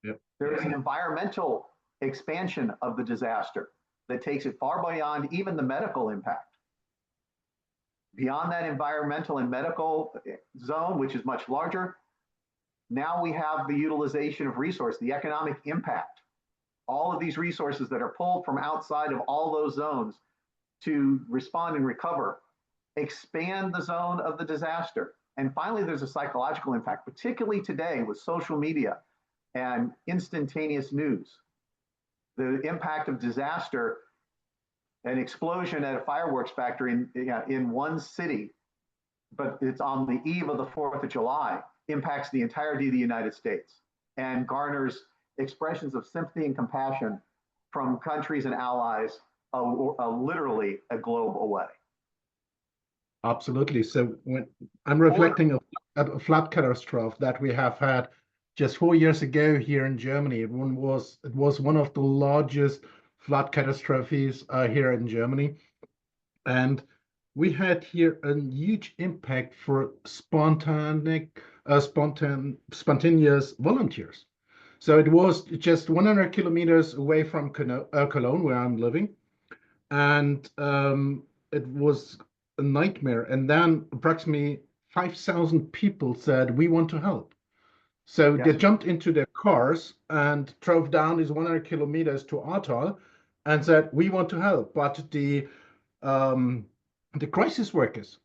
yep.
There is an environmental expansion of the disaster that takes it far beyond even the medical impact. Beyond that environmental and medical zone, which is much larger, now we have the utilization of resource, the economic impact. All of these resources that are pulled from outside of all those zones to respond and recover, expand the zone of the disaster. And finally, there's a psychological impact, particularly today with social media and instantaneous news. The impact of disaster, an explosion at a fireworks factory in one city, but it's on the eve of the 4th of July, impacts the entirety of the United States and garners expressions of sympathy and compassion from countries and allies literally a globe away.
Absolutely. So when I'm reflecting of a flood catastrophe that we have had just 4 years ago here in Germany, it was one of the largest flood catastrophes here in Germany, and we had here a huge impact for spontaneous volunteers. So it was just 100 kilometers away from Cologne, where I'm living, and it was a nightmare. And then approximately 5,000 people said, we want to help. So they jumped into their cars and drove down these 100 kilometers to Ahrtal and said, we want to help. But the crisis workers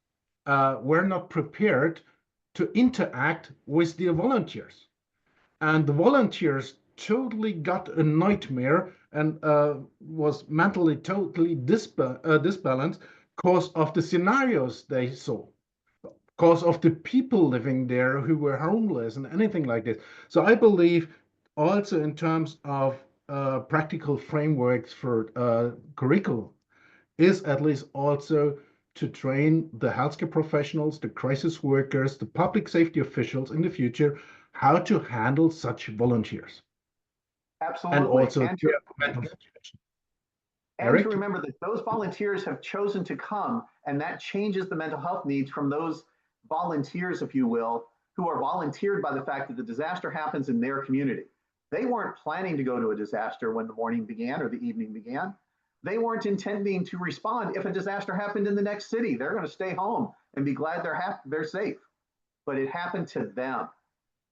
were not prepared to interact with the volunteers. And the volunteers totally got a nightmare and was mentally totally disbalanced because of the scenarios they saw, because of the people living there who were homeless and anything like this. So I believe also in terms of practical frameworks for curriculum is at least also to train the healthcare professionals, the crisis workers, the public safety officials in the future how to handle such volunteers.
Absolutely.
And also mental situation.
And to remember that those volunteers have chosen to come, and that changes the mental health needs from those volunteers, if you will, who are volunteered by the fact that the disaster happens in their community. They weren't planning to go to a disaster when the morning began or the evening began. They weren't intending to respond if a disaster happened in the next city. They're going to stay home and be glad they're safe. But it happened to them.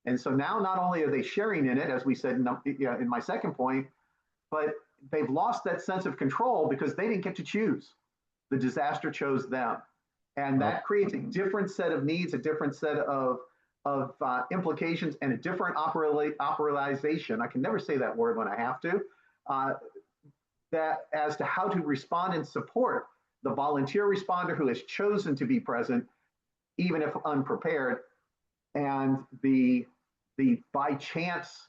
And so now not only are they sharing in it, as we said in my second point, but they've lost that sense of control because they didn't get to choose. The disaster chose them. And that creates a different set of needs, a different set of implications, and a different operationalization. I can never say that word when I have to. That as to how to respond and support the volunteer responder who has chosen to be present, even if unprepared, and the by chance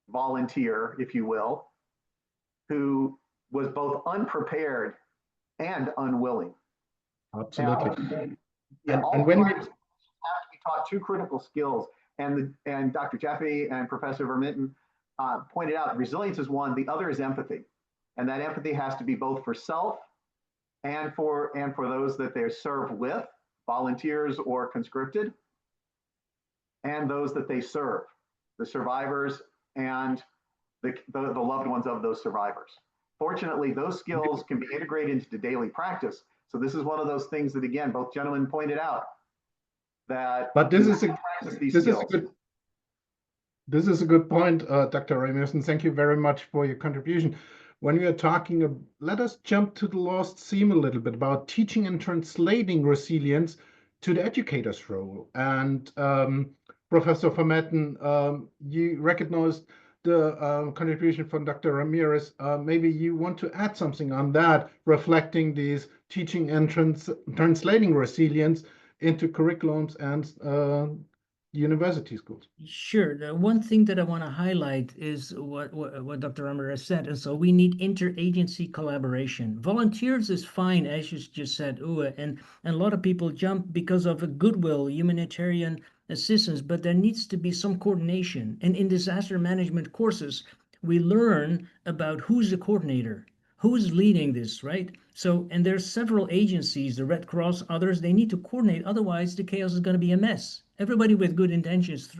volunteer, if you will, who was both unprepared and unwilling.
Absolutely.
And when we have to be taught two critical skills, and Dr. Jeffy and Professor Vermitten pointed out, resilience is one, the other is empathy. And that empathy has to be both for self and for those that they serve with, volunteers or conscripted, and those that they serve, the survivors and the loved ones of those survivors. Fortunately, those skills can be integrated into the daily practice. So this is one of those things that, again, both gentlemen pointed out, that
this is a good point, Dr. Ramirez, and thank you very much for your contribution. When we are talking, let us jump to the last theme a little bit about teaching and translating resilience to the educator's role. And Professor Vermitten, you recognized the contribution from Dr. Ramirez. Maybe you want to add something on that, reflecting these teaching and translating resilience into curriculums and university schools.
Sure. The one thing that I want to highlight is what Dr. Ramirez said. And so we need interagency collaboration. Volunteers is fine, as you just said, Uwe, and a lot of people jump because of a goodwill, humanitarian assistance, but there needs to be some coordination. And in disaster management courses, we learn about who's the coordinator, who's leading this, right? So, and there's several agencies, the Red Cross, others, they need to coordinate. Otherwise, the chaos is going to be a mess. Everybody with good intentions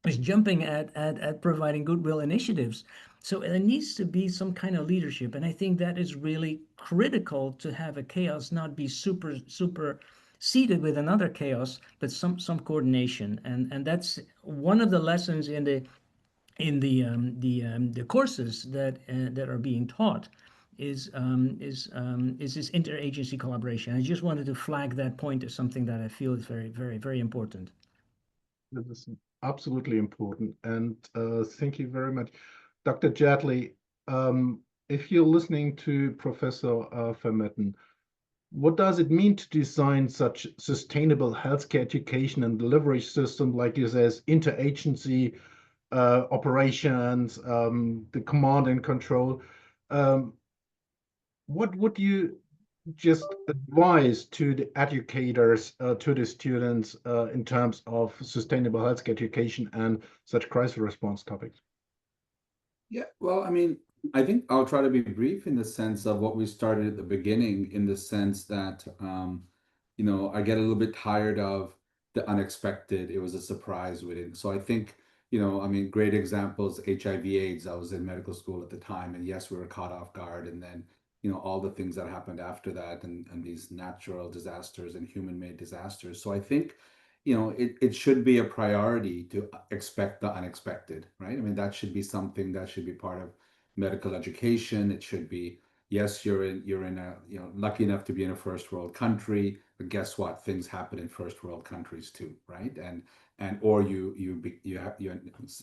is jumping at providing goodwill initiatives. So there needs to be some kind of leadership. And I think that is really critical to have a chaos not be super seated with another chaos, but some coordination. And that's one of the lessons in the courses that are being taught is this interagency collaboration. I just wanted to flag that point as something that I feel is very, very, very important.
This is absolutely important, and thank you very much. Dr. Jadley, if you're listening to Professor Vermitten, what does it mean to design such sustainable healthcare education and delivery system, like you says, interagency operations, the command and control? Um, what would you just advise to the educators, to the students, in terms of sustainable healthcare education and such crisis response topics?
Yeah, well, I mean, I think I'll try to be brief in the sense of what we started at the beginning, in the sense that, I get a little bit tired of the unexpected. It was a surprise we didn't. So I think, I mean, great examples, HIV/AIDS. I was in medical school at the time, and yes, we were caught off guard. And then, all the things that happened after that, and these natural disasters and human-made disasters. So I think, it should be a priority to expect the unexpected, right? I mean, that should be something that should be part of medical education. It should be, yes, you're in a, lucky enough to be in a first world country, but guess what? Things happen in first world countries too, right? And or you have you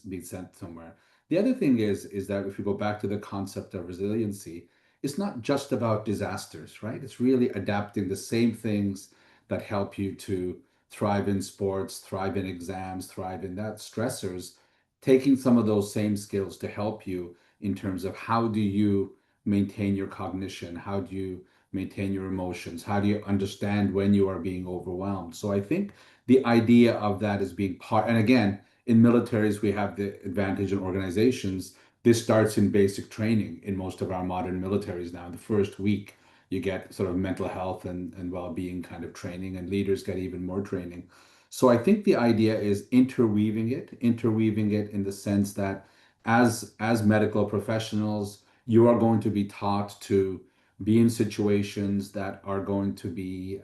be sent somewhere. The other thing is that if you go back to the concept of resiliency, it's not just about disasters, right? It's really adapting the same things that help you to thrive in sports, thrive in exams, thrive in that stressors, taking some of those same skills to help you in terms of how do you maintain your cognition, how do you maintain your emotions, how do you understand when you are being overwhelmed. So I think the idea of that is being part, and again, in militaries, we have the advantage in organizations. This starts in basic training in most of our modern militaries now. The first week, you get sort of mental health and well-being kind of training, and leaders get even more training. So I think the idea is interweaving it in the sense that as medical professionals, you are going to be taught to be in situations that are going to be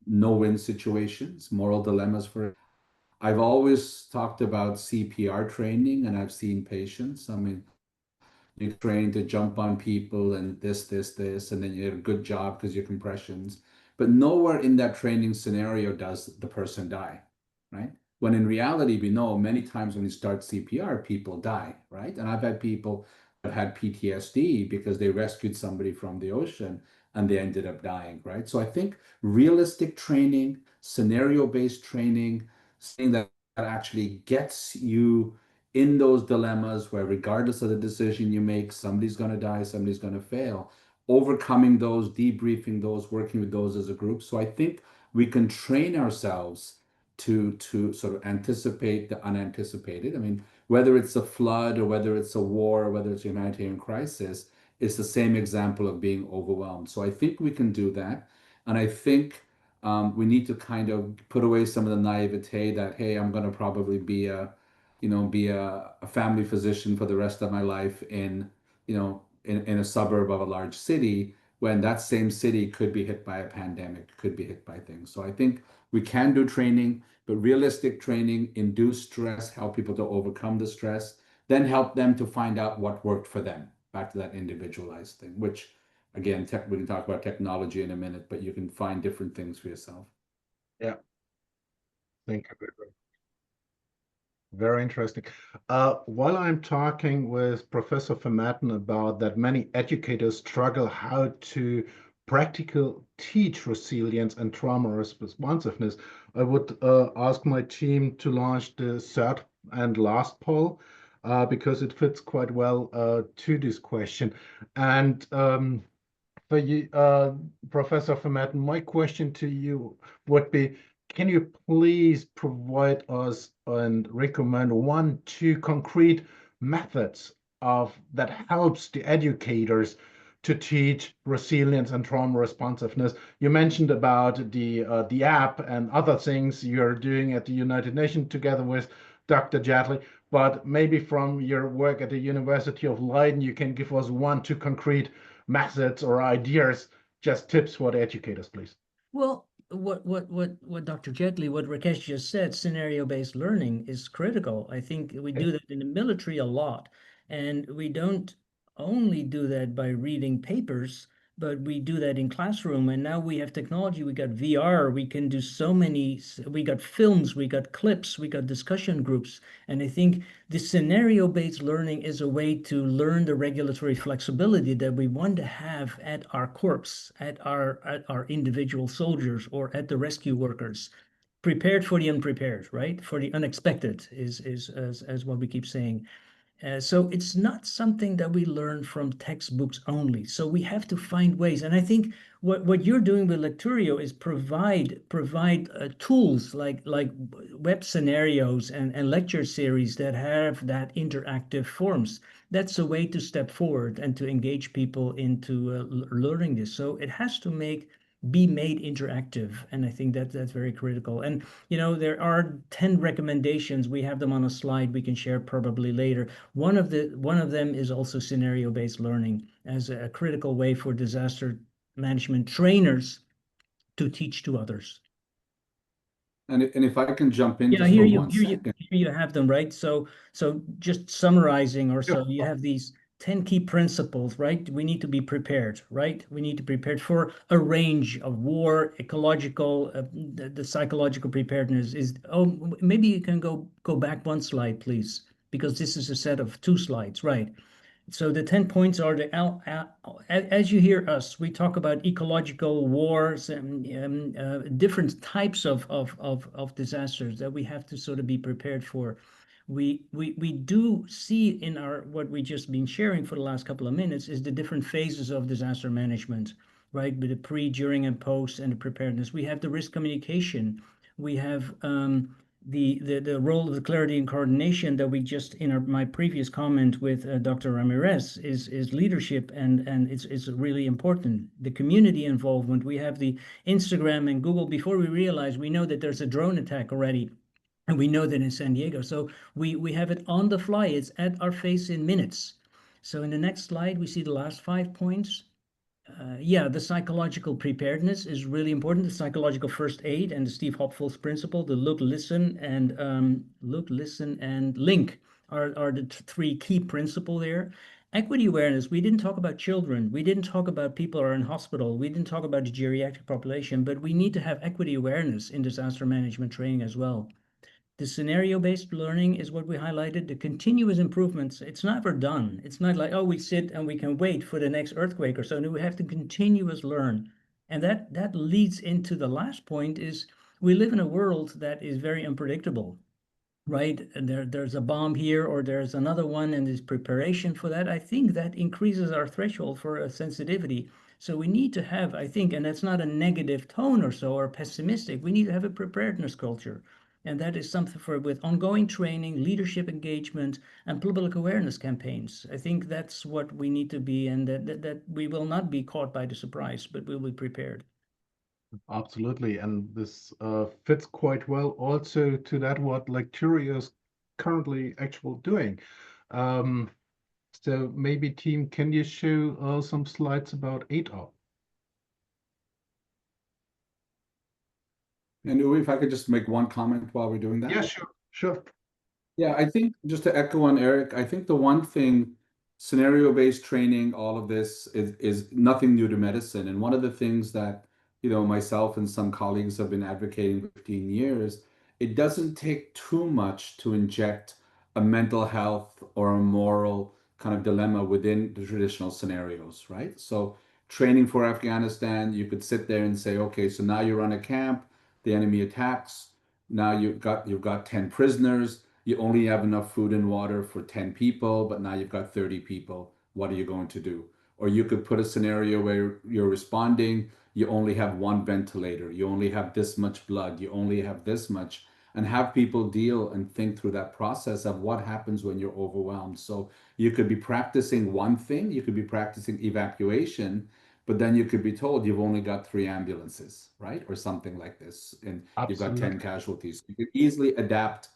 no-win situations, moral dilemmas for. I've always talked about CPR training, and I've seen patients. I mean, you train to jump on people and this, and then you did a good job because your compressions. But nowhere in that training scenario does the person die, right? When in reality, we know many times when you start CPR, people die, right? And I've had people that had PTSD because they rescued somebody from the ocean and they ended up dying, right? So I think realistic training, scenario-based training, saying that actually gets you in those dilemmas where regardless of the decision you make, somebody's going to die, somebody's going to fail, overcoming those, debriefing those, working with those as a group. So I think we can train ourselves to sort of anticipate the unanticipated. I mean, whether it's a flood or whether it's a war or whether it's a humanitarian crisis, it's the same example of being overwhelmed. So I think we can do that. And I think we need to kind of put away some of the naivete that, hey, I'm going to probably be a family physician for the rest of my life in a suburb of a large city, when that same city could be hit by a pandemic, could be hit by things. So I think we can do training, but realistic training, induce stress, help people to overcome the stress, then help them to find out what worked for them. Back to that individualized thing, which again, we can talk about technology in a minute, but you can find different things for yourself.
Yeah, thank you. Very interesting. While I'm talking with Professor Vermaten about that, many educators struggle how to practical teach resilience and trauma responsiveness. I would ask my team to launch the third and last poll because it fits quite well to this question. And for you, Professor Vermaten, my question to you would be, can you please provide us and recommend 1, 2 concrete methods of that helps the educators to teach resilience and trauma responsiveness? You mentioned about the app and other things you're doing at the United Nations together with Dr. Jadley, but maybe from your work at the University of Leiden, you can give us 1, 2 concrete methods or ideas, just tips for the educators, please.
Well, what Dr. Jetley, what Rakesh just said, scenario-based learning is critical. I think we do that in the military a lot, and we don't only do that by reading papers, but we do that in classroom. And now we have technology, we got VR, we can do so many, we got films, we got clips, we got discussion groups. And I think this scenario-based learning is a way to learn the regulatory flexibility that we want to have at our corps, at our individual soldiers, or at the rescue workers. Prepared for the unprepared, right? For the unexpected is as what we keep saying. So it's not something that we learn from textbooks only. So we have to find ways. And I think what you're doing with Lecturio is provide tools like web scenarios and lecture series that have that interactive forms. That's a way to step forward and to engage people into learning this. So it has to be made interactive, and I think that that's very critical. And there are 10 recommendations. We have them on a slide we can share probably later. One of them is also scenario-based learning as a critical way for disaster management trainers to teach to others.
And if I can jump in
Yeah,
just for 1 second.
here you have them, right? So just summarizing or so,
Sure.
you have these 10 key principles, right? We need to be prepared, right? We need to be prepared for a range of war, ecological, the psychological preparedness is, oh, maybe you can go back one slide, please, because this is a set of 2 slides, right? So the 10 points are as you hear us, we talk about ecological wars and different types of disasters that we have to sort of be prepared for. We do see in what we just been sharing for the last couple of minutes is the different phases of disaster management, right? With the pre, during, and post, and the preparedness. We have the risk communication. We have the role of the clarity and coordination that we just in my previous comment with Dr. Ramirez is leadership, and it's really important. The community involvement. We have the Instagram and Google. Before we realize, we know that there's a drone attack already, and we know that in San Diego. So we have it on the fly. It's at our face in minutes. So in the next slide, we see the last 5 points. Yeah, the psychological preparedness is really important. The psychological first aid and the Steve Hopful's principle, the look, listen, and link are the 3 key principles there. Equity awareness. We didn't talk about children. We didn't talk about people who are in hospital. We didn't talk about the geriatric population, but we need to have equity awareness in disaster management training as well. The scenario-based learning is what we highlighted, the continuous improvements. It's never done. It's not like, oh, we sit and we can wait for the next earthquake or so. No, we have to continuous learn. And that leads into the last point is we live in a world that is very unpredictable, right? And there's a bomb here or there's another one and there's preparation for that. I think that increases our threshold for a sensitivity. So we need to have, I think, and that's not a negative tone or so or pessimistic, we need to have a preparedness culture. And that is something with ongoing training, leadership engagement, and public awareness campaigns. I think that's what we need to be, and that we will not be caught by the surprise, but we'll be prepared.
Absolutely, and this fits quite well also to that what Lecturio is currently actually doing. So maybe team, can you show some slides about AidUp?
And if I could just make one comment while we're doing that.
Yeah, sure.
Yeah, I think just to echo on Eric, I think the one thing, scenario-based training, all of this is nothing new to medicine. And one of the things that, myself and some colleagues have been advocating for 15 years, it doesn't take too much to inject a mental health or a moral kind of dilemma within the traditional scenarios, right? So training for Afghanistan, you could sit there and say, okay, so now you're on a camp, the enemy attacks, now you've got 10 prisoners, you only have enough food and water for 10 people, but now you've got 30 people. What are you going to do? Or you could put a scenario where you're responding, you only have 1 ventilator, you only have this much blood, you only have this much, and have people deal and think through that process of what happens when you're overwhelmed. So you could be practicing one thing, you could be practicing evacuation, but then you could be told you've only got 3 ambulances, right? Or something like this, and you've got 10 casualties. You could easily adapt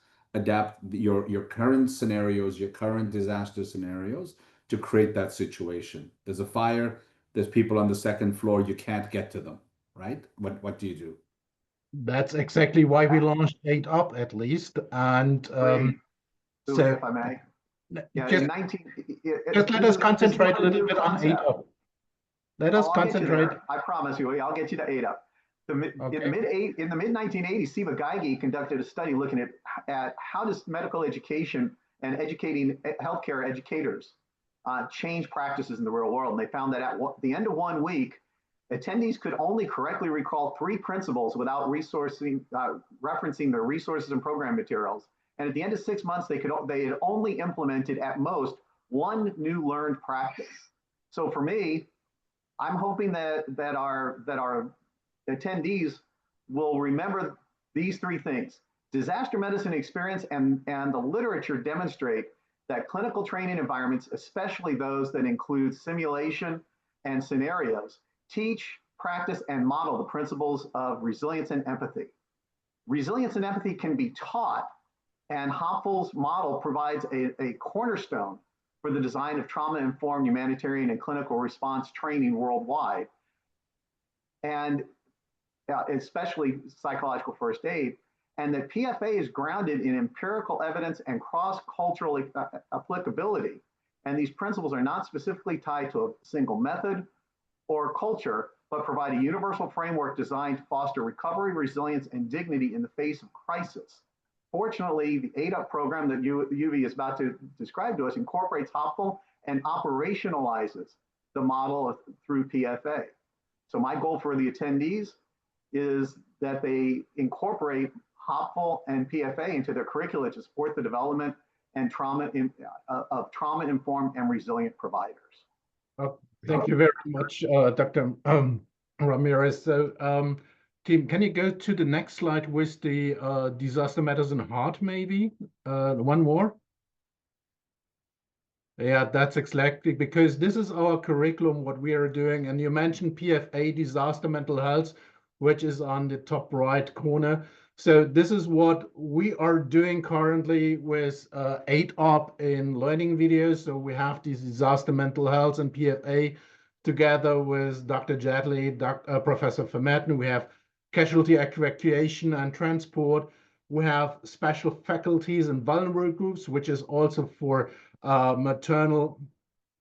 your current scenarios, your current disaster scenarios to create that situation. There's a fire, there's people on the 2nd floor, you can't get to them, right? What do you do?
That's exactly why we launched AidUp, at least. And
so if I may.
Yeah, just let us concentrate a little bit on AidUp. let us
I'll get you
concentrate.
there. I promise you. I'll get you to AidUp. In the mid 1980s, Siva Geigy conducted a study looking at how does medical education and educating healthcare educators change practices in the real world. And they found that at the end of 1 week, attendees could only correctly recall 3 principles without referencing their resources and program materials. And at the end of 6 months, they had only implemented at most 1 new learned practice. So for me, I'm hoping that our attendees will remember these 3 things. Disaster medicine experience and the literature demonstrate that clinical training environments, especially those that include simulation and scenarios, teach, practice, and model the principles of resilience and empathy. Resilience and empathy can be taught, and Hopful's model provides a cornerstone for the design of trauma-informed humanitarian and clinical response training worldwide, and especially psychological first aid, and that PFA is grounded in empirical evidence and cross-cultural applicability. And these principles are not specifically tied to a single method or culture, but provide a universal framework designed to foster recovery, resilience, and dignity in the face of crisis. Fortunately, the AidUp program that UV is about to describe to us incorporates Hopful and operationalizes the model through PFA. So my goal for the attendees is that they incorporate Hopful and PFA into their curricula to support the development and of trauma-informed and resilient providers.
Thank you very much, Dr. Ramirez. So, Kim, can you go to the next slide with the disaster medicine heart, maybe? One more. Yeah, that's exactly, because this is our curriculum, what we are doing. And you mentioned PFA, disaster mental health, which is on the top right corner. So this is what we are doing currently with AidUp in learning videos. So we have these disaster mental health and PFA together with Dr. Jadley, Professor Vermetten. We have casualty evacuation and transport. We have special faculties and vulnerable groups, which is also for maternal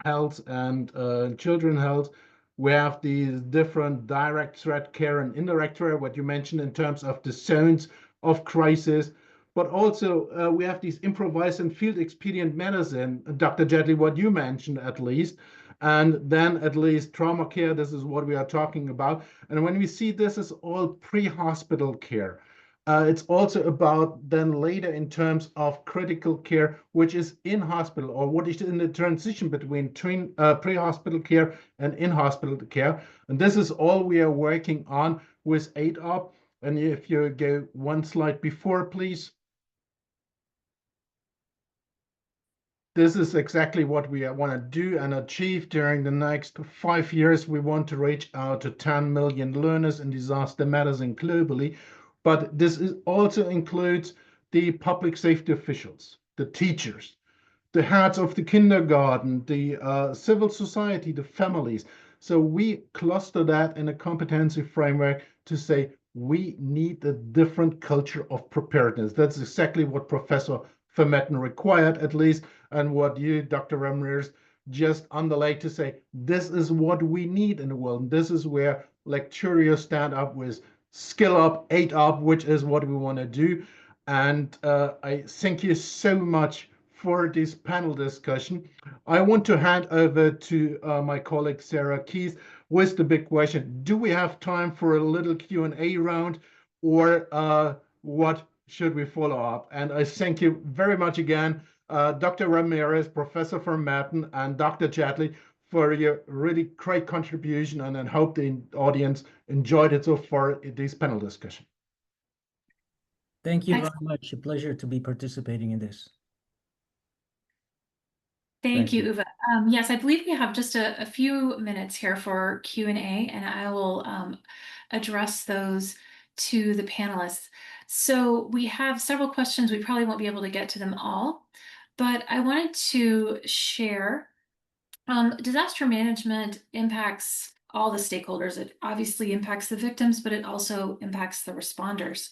health and children health. We have these different direct threat care and indirect threat, what you mentioned in terms of the zones of crisis, but also we have these improvised and field expedient medicine, Dr. Jadley, what you mentioned at least, and then at least trauma care, this is what we are talking about. And when we see this is all pre-hospital care, it's also about then later in terms of critical care, which is in hospital, or what is in the transition between pre-hospital care and in-hospital care. And this is all we are working on with AidUp. And if you go one slide before, please. This is exactly what we want to do and achieve during the next 5 years. We want to reach out to 10 million learners in disaster medicine globally. But this also includes the public safety officials, the teachers, the heads of the kindergarten, the civil society, the families. So we cluster that in a competency framework to say we need a different culture of preparedness. That's exactly what Professor Vermetten required, at least, and what you, Dr. Ramirez, just underlaid to say, this is what we need in the world. And this is where Lecturio stand up with Skill Up, AidUp, which is what we want to do. And I thank you so much for this panel discussion. I want to hand over to my colleague Sarah Keith with the big question. Do we have time for a little Q&A round, or what should we follow up? And I thank you very much again, Dr. Ramirez, Professor Vermetten, and Dr. Jadley, for your really great contribution, and I hope the audience enjoyed it so far in this panel discussion.
Thank you very much. A pleasure to be participating in this.
Thank you, Uwe. Yes, I believe we have just a few minutes here for Q&A, and I will address those to the panelists. So we have several questions. We probably won't be able to get to them all, but I wanted to share disaster management impacts all the stakeholders. It obviously impacts the victims, but it also impacts the responders.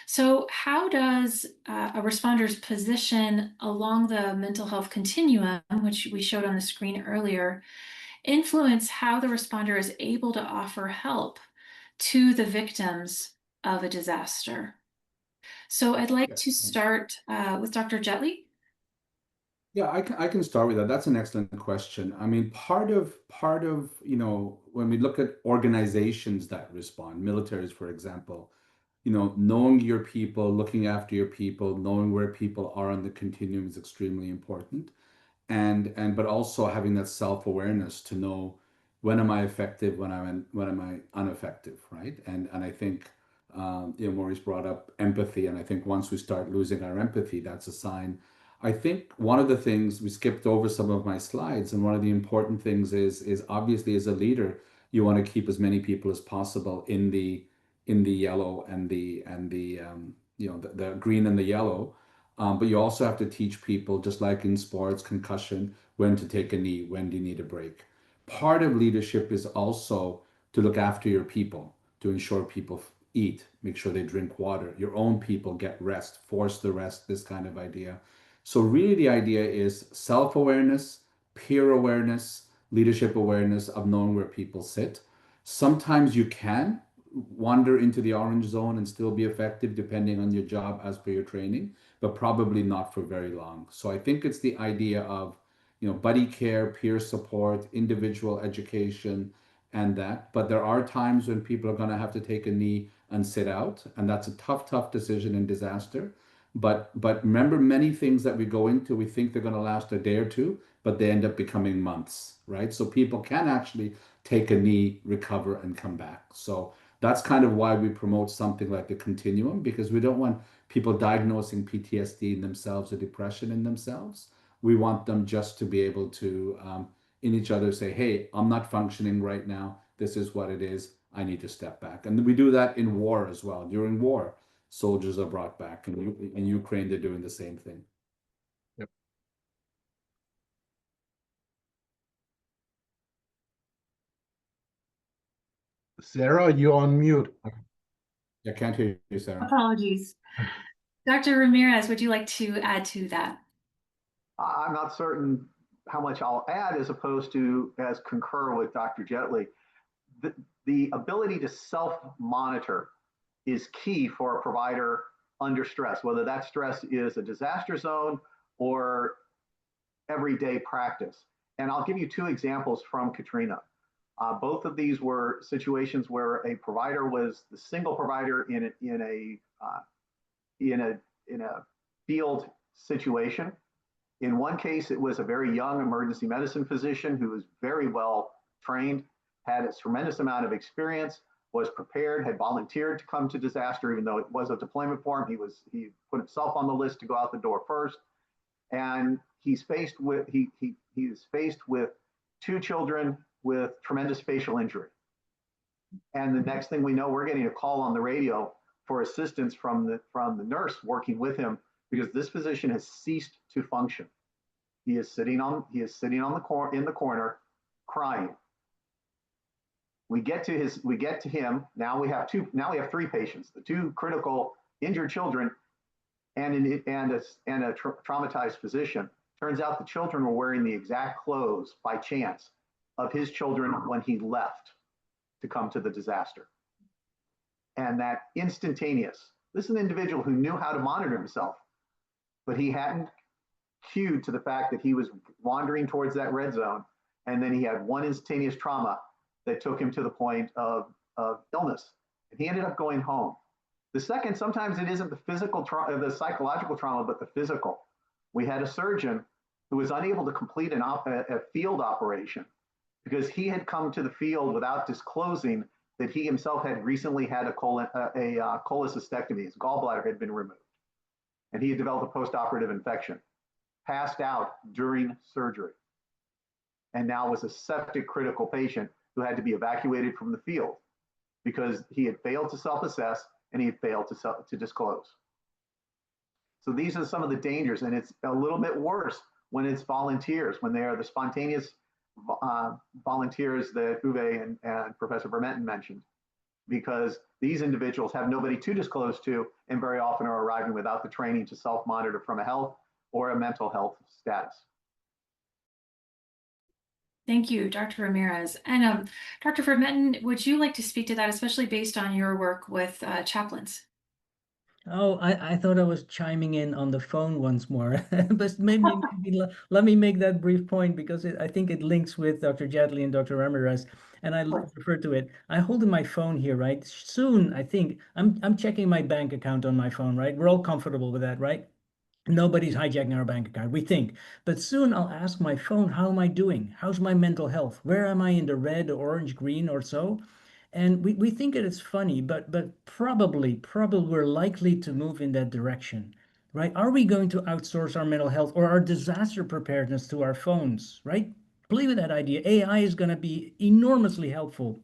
So how does a responder's position along the mental health continuum, which we showed on the screen earlier, influence how the responder is able to offer help to the victims of a disaster. So I'd like to start with Dr. Jetley.
Yeah, I can start with that. That's an excellent question. I mean, part of when we look at organizations that respond, militaries, for example, knowing your people, looking after your people, knowing where people are on the continuum is extremely important. But also having that self-awareness to know when am I effective, when am I ineffective, right? And I think Maurice brought up empathy, and I think once we start losing our empathy, that's a sign. I think one of the things we skipped over some of my slides, and one of the important things is obviously as a leader, you want to keep as many people as possible in the yellow and the green and the yellow. But you also have to teach people, just like in sports, concussion, when to take a knee, when do you need a break. Part of leadership is also to look after your people, to ensure people eat, make sure they drink water, your own people get rest, force the rest, this kind of idea. So really the idea is self-awareness, peer awareness, leadership awareness of knowing where people sit. Sometimes you can wander into the orange zone and still be effective depending on your job as per your training, but probably not for very long. So I think it's the idea of, buddy care, peer support, individual education, and that. But there are times when people are going to have to take a knee and sit out, and that's a tough decision in disaster. But remember, many things that we go into, we think they're going to last a day or two, but they end up becoming months, right? So people can actually take a knee, recover, and come back. So that's kind of why we promote something like the continuum, because we don't want people diagnosing PTSD in themselves or depression in themselves. We want them just to be able to, in each other, say, hey, I'm not functioning right now. This is what it is. I need to step back. And we do that in war as well. During war, soldiers are brought back. And in Ukraine, they're doing the same thing.
Yep. Sarah, you're on mute.
I can't hear you, Sarah.
Apologies. Dr. Ramirez, would you like to add to that?
I'm not certain how much I'll add as opposed to as concur with Dr. Jetley. The ability to self-monitor is key for a provider under stress, whether that stress is a disaster zone or everyday practice. And I'll give you two examples from Katrina. Both of these were situations where a provider was the single provider in a field situation. In one case, it was a very young emergency medicine physician who was very well trained, had a tremendous amount of experience, was prepared, had volunteered to come to disaster, even though it was a deployment for him. He put himself on the list to go out the door first. And he's faced with two children with tremendous facial injury. And the next thing we know, we're getting a call on the radio for assistance from the nurse working with him, because this physician has ceased to function. He is sitting in the corner crying. We get to him. Now we have three patients, the two critical injured children and a traumatized physician. Turns out the children were wearing the exact clothes by chance of his children when he left to come to the disaster. And that instantaneous, this is an individual who knew how to monitor himself, but he hadn't cued to the fact that he was wandering towards that red zone. And then he had one instantaneous trauma that took him to the point of illness. And he ended up going home. The second, sometimes it isn't the psychological trauma, but the physical. We had a surgeon who was unable to complete a field operation because he had come to the field without disclosing that he himself had recently had a cholecystectomy. His gallbladder had been removed, and he had developed a post-operative infection, passed out during surgery, and now was a septic critical patient who had to be evacuated from the field because he had failed to self-assess and he had failed to disclose. So these are some of the dangers, and it's a little bit worse when it's volunteers, when they are the spontaneous volunteers that Uwe and Professor Vermenten mentioned, because these individuals have nobody to disclose to and very often are arriving without the training to self-monitor from a health or a mental health status.
Thank you, Dr. Ramirez. And Dr. Vermetten, would you like to speak to that, especially based on your work with chaplains?
Oh, I thought I was chiming in on the phone once more, but maybe let me make that brief point because I think it links with Dr. Jadley and Dr. Ramirez, and I refer to it. I hold in my phone here, right? Soon, I think I'm checking my bank account on my phone, right? We're all comfortable with that, right? Nobody's hijacking our bank account, we think. But soon I'll ask my phone, how am I doing? How's my mental health? Where am I in the red, orange, green, or so? And we think it is funny, but probably we're likely to move in that direction, right? Are we going to outsource our mental health or our disaster preparedness to our phones, right? Play with that idea. AI is going to be enormously helpful.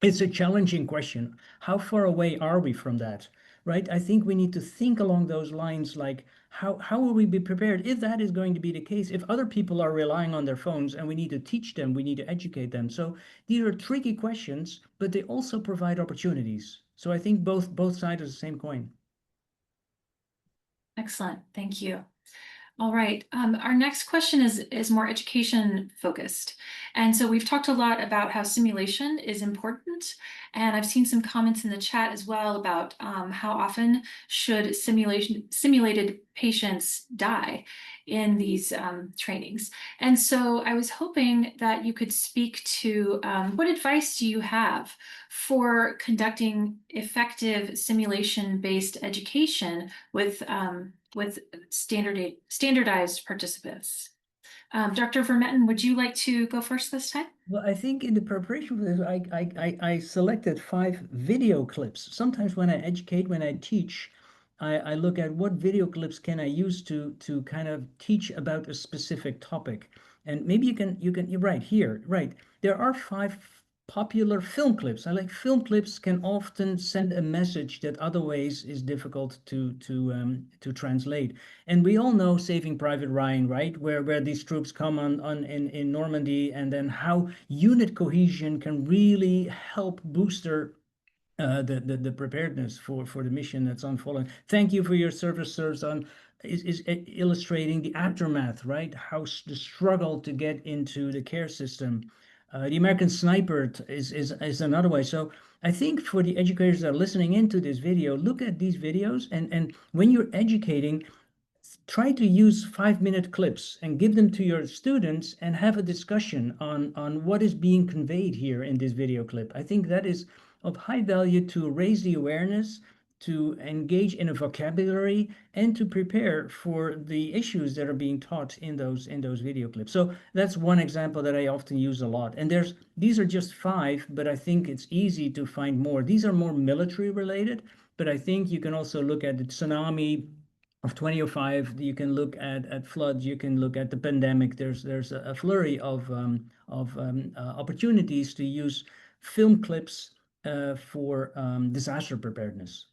It's a challenging question. How far away are we from that, right? I think we need to think along those lines, like how will we be prepared if that is going to be the case, if other people are relying on their phones and we need to teach them, we need to educate them. So these are tricky questions, but they also provide opportunities. So I think both sides of the same coin.
Excellent, thank you. All right, our next question is more education focused. And so we've talked a lot about how simulation is important. And I've seen some comments in the chat as well about how often should simulated patients die in these trainings. And so I was hoping that you could speak to what advice do you have for conducting effective simulation-based education with standardized participants. Dr. Vermetten, would you like to go first this time?
Well, I think in the preparation for this, I selected 5 video clips. Sometimes when I educate, when I teach, I look at what video clips can I use to kind of teach about a specific topic. And maybe you're right here, right. There are 5 popular film clips. I like film clips can often send a message that other ways is difficult to translate. And we all know Saving Private Ryan, right? Where these troops come on in Normandy, and then how unit cohesion can really help booster the preparedness for the mission that's unfolding. Thank you for your service, sirs. Is illustrating the aftermath, right? How the struggle to get into the care system. The American Sniper is another way. So I think for the educators that are listening into this video, look at these videos, and when you're educating, try to use 5-minute clips and give them to your students and have a discussion on what is being conveyed here in this video clip. I think that is of high value to raise the awareness, to engage in a vocabulary, and to prepare for the issues that are being taught in those video clips. So that's one example that I often use a lot. And these are just 5, but I think it's easy to find more. These are more military related, but I think you can also look at the tsunami of 2005. You can look at floods. You can look at the pandemic. There's a flurry of opportunities to use film clips for disaster preparedness.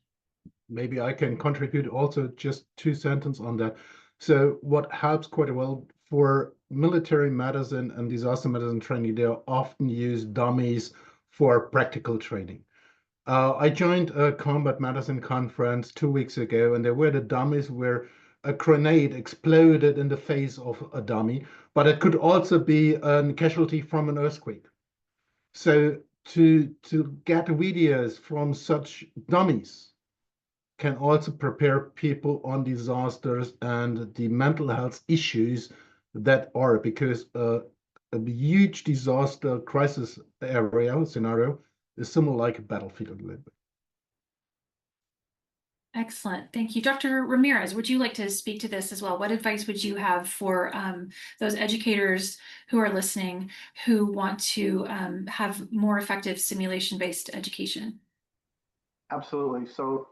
Maybe I can contribute also just 2 sentences on that. So what helps quite well for military medicine and disaster medicine training, they often use dummies for practical training. I joined a combat medicine conference 2 weeks ago, and there were the dummies where a grenade exploded in the face of a dummy, but it could also be a casualty from an earthquake. So to get videos from such dummies can also prepare people on disasters and the mental health issues that are, because a huge disaster crisis area scenario is similar like a battlefield a little bit.
Excellent, thank you. Dr. Ramirez, would you like to speak to this as well? What advice would you have for those educators who are listening who want to have more effective simulation-based education?
Absolutely. So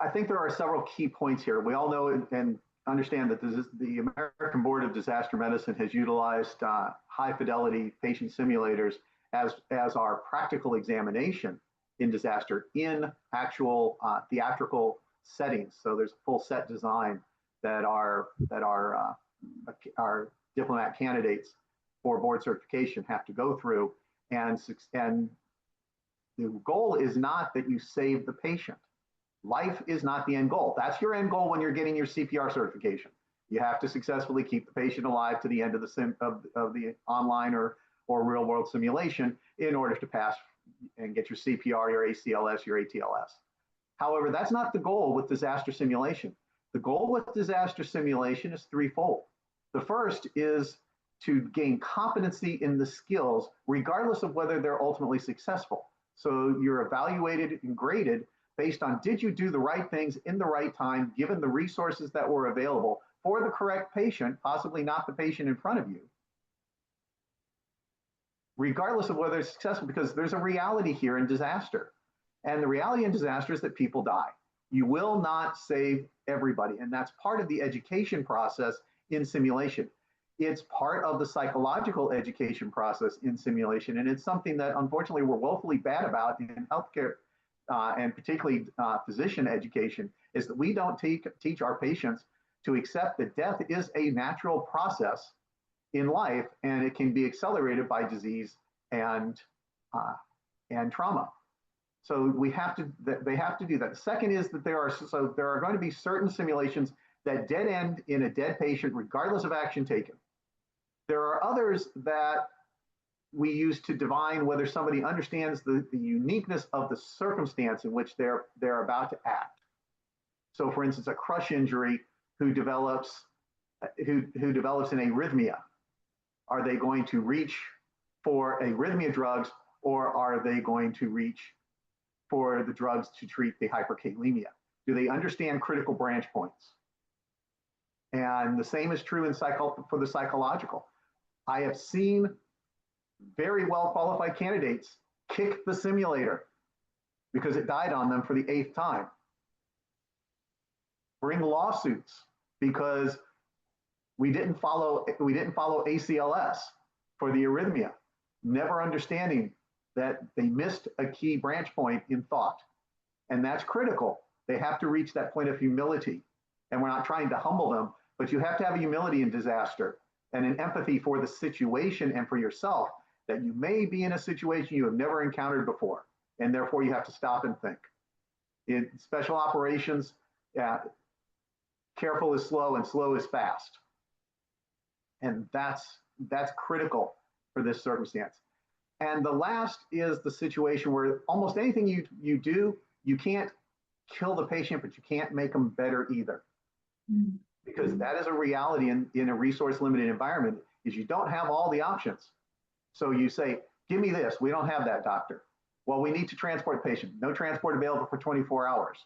I think there are several key points here. We all know and understand that the American Board of Disaster Medicine has utilized high fidelity patient simulators as our practical examination in disaster in actual theatrical settings. So there's a full set design that our diplomat candidates for board certification have to go through. And the goal is not that you save the patient. Life is not the end goal. That's your end goal when you're getting your CPR certification. You have to successfully keep the patient alive to the end of the online or or real world simulation in order to pass and get your CPR, your ACLS, your ATLS. However, that's not the goal with disaster simulation. The goal with disaster simulation is threefold. The first is to gain competency in the skills, regardless of whether they're ultimately successful. So you're evaluated and graded based on, did you do the right things in the right time, given the resources that were available for the correct patient, possibly not the patient in front of you, regardless of whether it's successful, because there's a reality here in disaster. And the reality in disaster is that people die. You will not save everybody. And that's part of the education process in simulation. It's part of the psychological education process in simulation. And it's something that unfortunately we're woefully bad about in healthcare and particularly physician education, is that we don't teach our patients to accept that death is a natural process in life, and it can be accelerated by disease and trauma. So they have to do that. The second is that there are going to be certain simulations that dead end in a dead patient, regardless of action taken. There are others that we use to divine whether somebody understands the uniqueness of the circumstance in which they're about to act. So for instance, a crush injury who develops an arrhythmia. Are they going to reach for arrhythmia drugs, or are they going to reach for the drugs to treat the hyperkalemia? Do they understand critical branch points? And the same is true for the psychological. I have seen very well qualified candidates kick the simulator because it died on them for the 8th time. Bring lawsuits because we didn't follow ACLS for the arrhythmia, never understanding that they missed a key branch point in thought. And that's critical. They have to reach that point of humility. And we're not trying to humble them, but you have to have humility in disaster and an empathy for the situation and for yourself, that you may be in a situation you have never encountered before. And therefore you have to stop and think. In special operations, careful is slow and slow is fast. And that's critical for this circumstance. And the last is the situation where almost anything you do, you can't kill the patient, but you can't make them better either. Mm-hmm. Because that is a reality in a resource limited environment, is you don't have all the options. So you say, give me this. We don't have that, doctor. Well, we need to transport the patient. No transport available for 24 hours.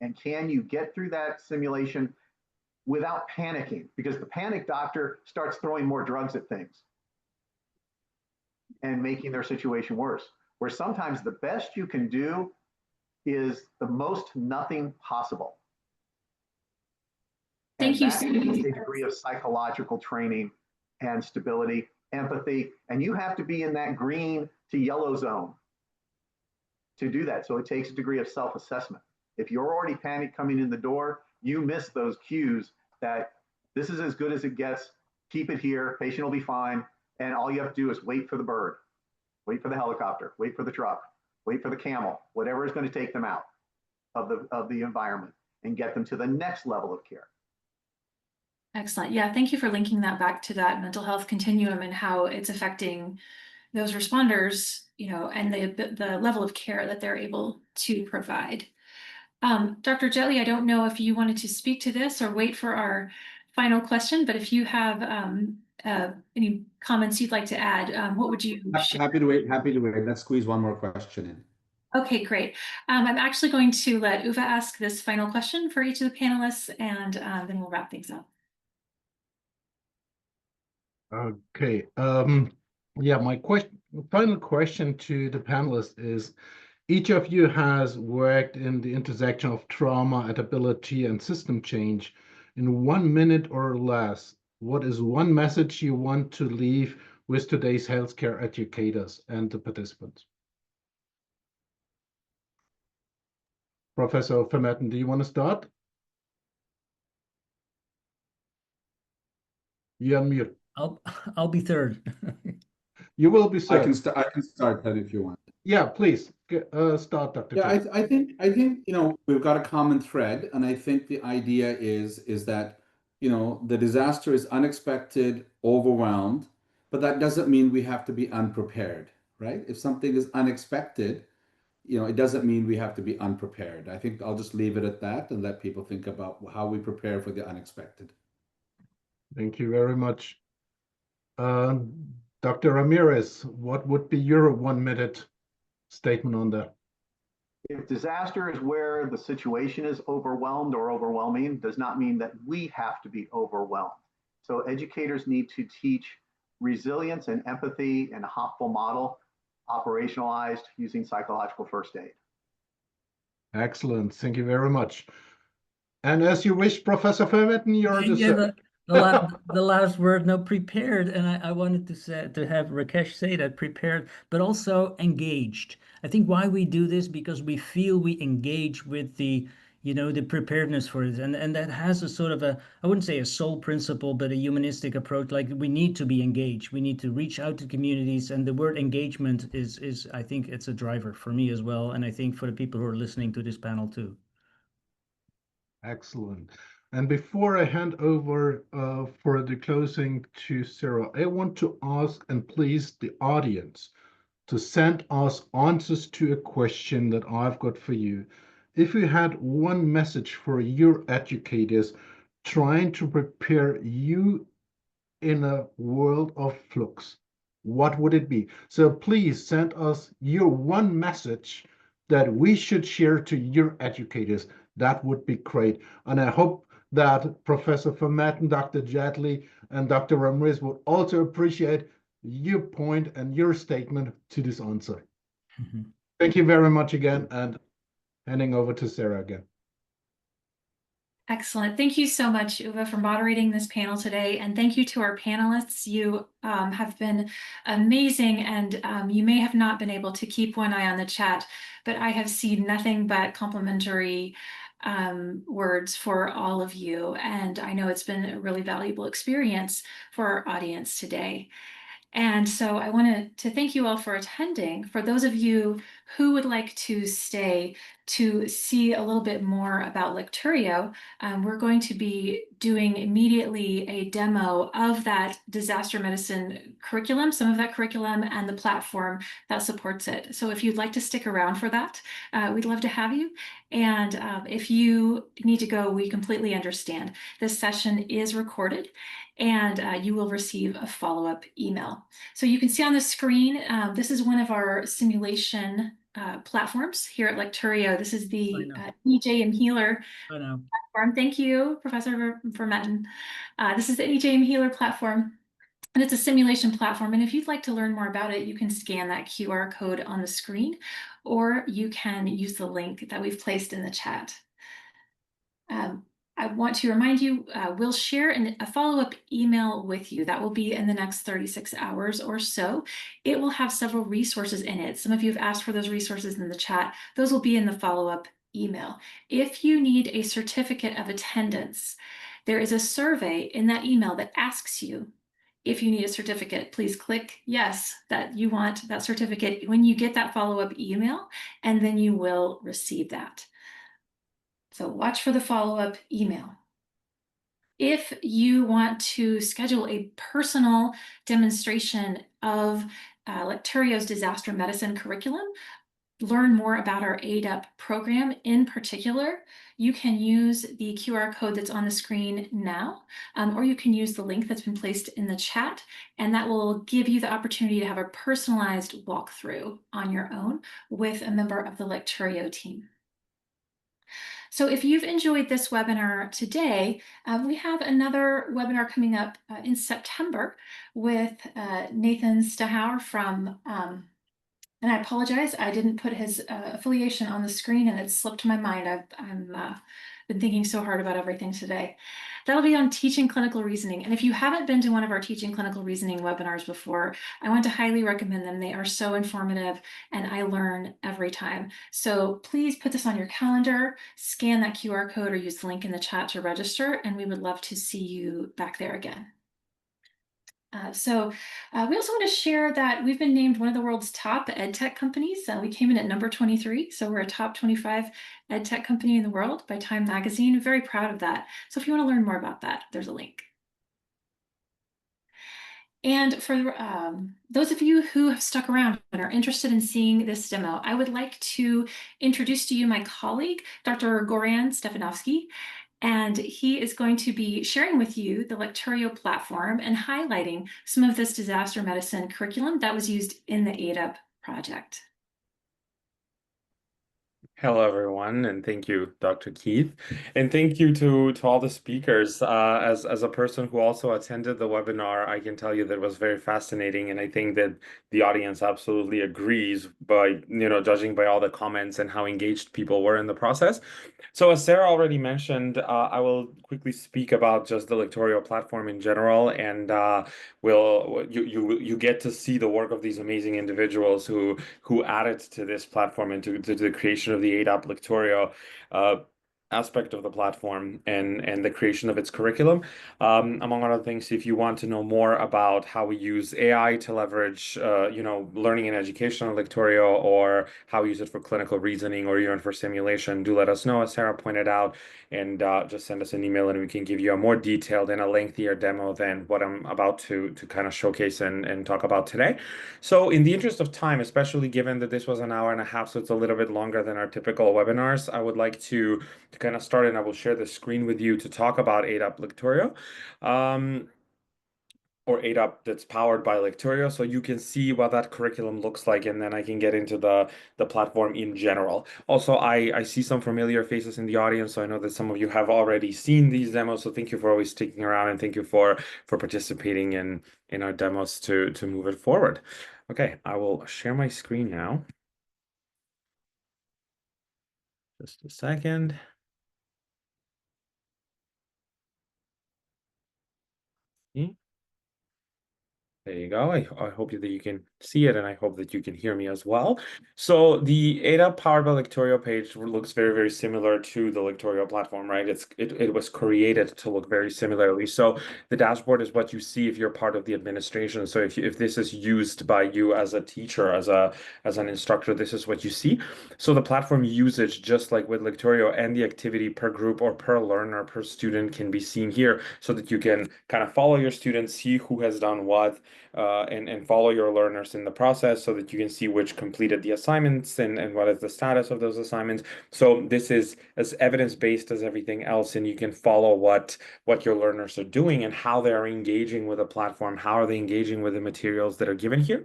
And can you get through that simulation without panicking? Because the panic doctor starts throwing more drugs at things and making their situation worse. Where sometimes the best you can do is the most nothing possible.
Thank you.
That needs a degree of psychological training and stability, empathy, and you have to be in that green to yellow zone to do that. So it takes a degree of self-assessment. If you're already panicked coming in the door, you miss those cues that this is as good as it gets, keep it here, patient will be fine, and all you have to do is wait for the bird, wait for the helicopter, wait for the truck, wait for the camel, whatever is going to take them out of the environment and get them to the next level of care.
Excellent. Yeah, thank you for linking that back to that mental health continuum and how it's affecting those responders, and the level of care that they're able to provide. Dr. Jetley, I don't know if you wanted to speak to this or wait for our final question, but if you have any comments you'd like to add, what would you share?
Happy to wait. Let's squeeze one more question in.
Okay, great. I'm actually going to let Uwe ask this final question for each of the panelists, and then we'll wrap things up.
Okay. Yeah, my final question to the panelists is, each of you has worked in the intersection of trauma, adaptability, and system change. In 1 minute or less, what is one message you want to leave with today's healthcare educators and the participants? Professor Vermetten, do you want to start? You're on mute.
I'll be third.
You will be third.
I can start that if you want.
Yeah, please start, Dr.
Yeah, I think we've got a common thread, and I think the idea is that the disaster is unexpected, overwhelmed, but that doesn't mean we have to be unprepared, right? If something is unexpected, it doesn't mean we have to be unprepared. I think I'll just leave it at that and let people think about how we prepare for the unexpected.
Thank you very much. Dr. Ramirez, what would be your 1-minute statement on that?
If disaster is where the situation is overwhelmed or overwhelming, does not mean that we have to be overwhelmed. So educators need to teach resilience and empathy in a hopeful model, operationalized using psychological first aid.
Excellent. Thank you very much. And as you wish, Professor Vermetten, you're the
the last word, no, prepared. And I wanted to have Rakesh say that, prepared, but also engaged. I think why we do this, because we feel we engage with the preparedness for it. And that has a sort of I wouldn't say a sole principle, but a humanistic approach. Like, we need to be engaged. We need to reach out to communities. And the word engagement is I think it's a driver for me as well. And I think for the people who are listening to this panel too.
Excellent. And before I hand over for the closing to Sarah, I want to ask and please the audience to send us answers to a question that I've got for you. If you had one message for your educators trying to prepare you in a world of flux, what would it be? So please send us your one message that we should share to your educators. That would be great. And I hope that Professor Vermetten, Dr. Jadley, and Dr. Ramirez would also appreciate your point and your statement to this answer.
Mm-hmm.
Thank you very much again, and handing over to Sarah again.
Excellent. Thank you so much, Uwe, for moderating this panel today. And thank you to our panelists. You have been amazing, and you may have not been able to keep one eye on the chat, but I have seen nothing but complimentary words for all of you. And I know it's been a really valuable experience for our audience today. And so I wanted to thank you all for attending. For those of you who would like to stay to see a little bit more about Lecturio, we're going to be doing immediately a demo of that disaster medicine curriculum, some of that curriculum, and the platform that supports it. So if you'd like to stick around for that, we'd love to have you. And if you need to go, we completely understand. This session is recorded, and you will receive a follow-up email. So you can see on the screen, this is one of our simulation platforms here at Lecturio. This is the EJM Healer platform. Thank you, Professor Vermetten. This is the EJM Healer platform, and it's a simulation platform. And if you'd like to learn more about it, you can scan that QR code on the screen, or you can use the link that we've placed in the chat. I want to remind you, we'll share a follow-up email with you. That will be in the next 36 hours or so. It will have several resources in it. Some of you have asked for those resources in the chat. Those will be in the follow-up email. If you need a certificate of attendance, there is a survey in that email that asks you if you need a certificate. Please click yes, that you want that certificate when you get that follow-up email, and then you will receive that. So watch for the follow-up email. If you want to schedule a personal demonstration of Lecturio's disaster medicine curriculum, learn more about our AidUp program in particular, you can use the QR code that's on the screen now, or you can use the link that's been placed in the chat, and that will give you the opportunity to have a personalized walkthrough on your own with a member of the Lecturio team. So if you've enjoyed this webinar today, we have another webinar coming up in September with Nathan Stahauer from, and I apologize, I didn't put his affiliation on the screen and it slipped my mind. I've been thinking so hard about everything today. That'll be on teaching clinical reasoning. And if you haven't been to one of our teaching clinical reasoning webinars before, I want to highly recommend them. They are so informative and I learn every time. So please put this on your calendar, scan that QR code, or use the link in the chat to register, and we would love to see you back there again. We also want to share that we've been named one of the world's top EdTech companies. We came in at number 23, so we're a top 25 EdTech company in the world by Time Magazine. Very proud of that. So if you want to learn more about that, there's a link. And for those of you who have stuck around and are interested in seeing this demo, I would like to introduce to you my colleague, Dr. Goran Stefanovsky, and he is going to be sharing with you the Lecturio platform and highlighting some of this disaster medicine curriculum that was used in the AidUp project.
Hello, everyone, and thank you, Dr. Keith, and thank you to all the speakers. As a person who also attended the webinar, I can tell you that it was very fascinating, and I think that the audience absolutely agrees by, judging by all the comments and how engaged people were in the process. So as Sarah already mentioned, I will quickly speak about just the Lecturio platform in general, and you get to see the work of these amazing individuals who added to this platform and to the creation of the AidUp Lecturio aspect of the platform and the creation of its curriculum. Among other things, if you want to know more about how we use AI to leverage, learning and education on Lecturio, or how we use it for clinical reasoning or even for simulation, do let us know, as Sarah pointed out, and just send us an email and we can give you a more detailed and a lengthier demo than what I'm about to kind of showcase and talk about today. So in the interest of time, especially given that this was an hour and a half, so it's a little bit longer than our typical webinars, I would like to kind of start, and I will share the screen with you to talk about AidUp Lecturio. Or AidUp that's powered by Lecturio, so you can see what that curriculum looks like, and then I can get into the platform in general. Also, I see some familiar faces in the audience, so I know that some of you have already seen these demos, so thank you for always sticking around, and thank you for participating in our demos to move it forward. Okay, I will share my screen now. Just a second. There you go. I hope that you can see it, and I hope that you can hear me as well. So the AidUp powered by Lecturio page looks very, very similar to the Lecturio platform, right? It was created to look very similarly. So the dashboard is what you see if you're part of the administration. So if this is used by you as a teacher, as an instructor, this is what you see. So the platform usage, just like with Lecturio, and the activity per group or per learner, per student, can be seen here, so that you can kind of follow your students, see who has done what, and follow your learners in the process, so that you can see which completed the assignments and what is the status of those assignments. So this is as evidence-based as everything else, and you can follow what your learners are doing and how they are engaging with the platform, how are they engaging with the materials that are given here.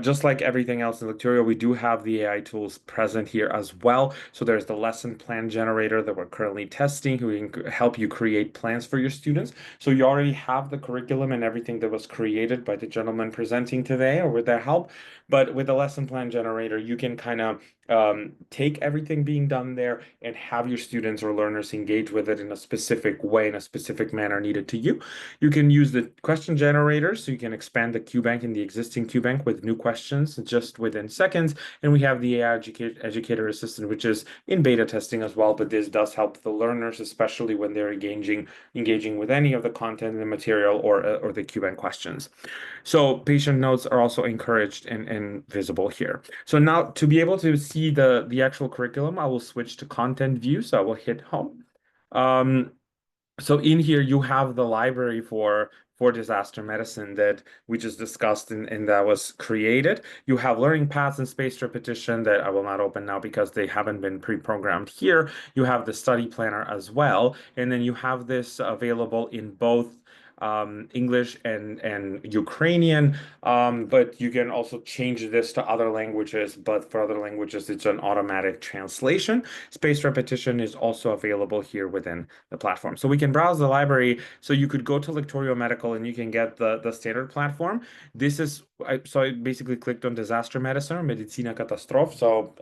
Just like everything else in Lecturio, we do have the AI tools present here as well. So there's the lesson plan generator that we're currently testing, who can help you create plans for your students. So you already have the curriculum and everything that was created by the gentleman presenting today, or with their help. But with the lesson plan generator, you can kind of take everything being done there and have your students or learners engage with it in a specific way, in a specific manner needed to you. You can use the question generator, so you can expand the QBank in the existing QBank with new questions just within seconds. And we have the AI Educator Assistant, which is in beta testing as well, but this does help the learners, especially when they're engaging with any of the content in the material or the QBank questions. So patient notes are also encouraged and visible here. So now, to be able to see the actual curriculum, I will switch to content view. So I will hit home. So in here, you have the library for disaster medicine that we just discussed and that was created. You have learning paths and spaced repetition that I will not open now because they haven't been pre-programmed here. You have the study planner as well. And then you have this available in both English and Ukrainian, but you can also change this to other languages, but for other languages, it's an automatic translation. Spaced repetition is also available here within the platform. So we can browse the library. So you could go to Lecturio Medical and you can get the standard platform. This is, so I basically clicked on disaster medicine, Medicina Katastrof. So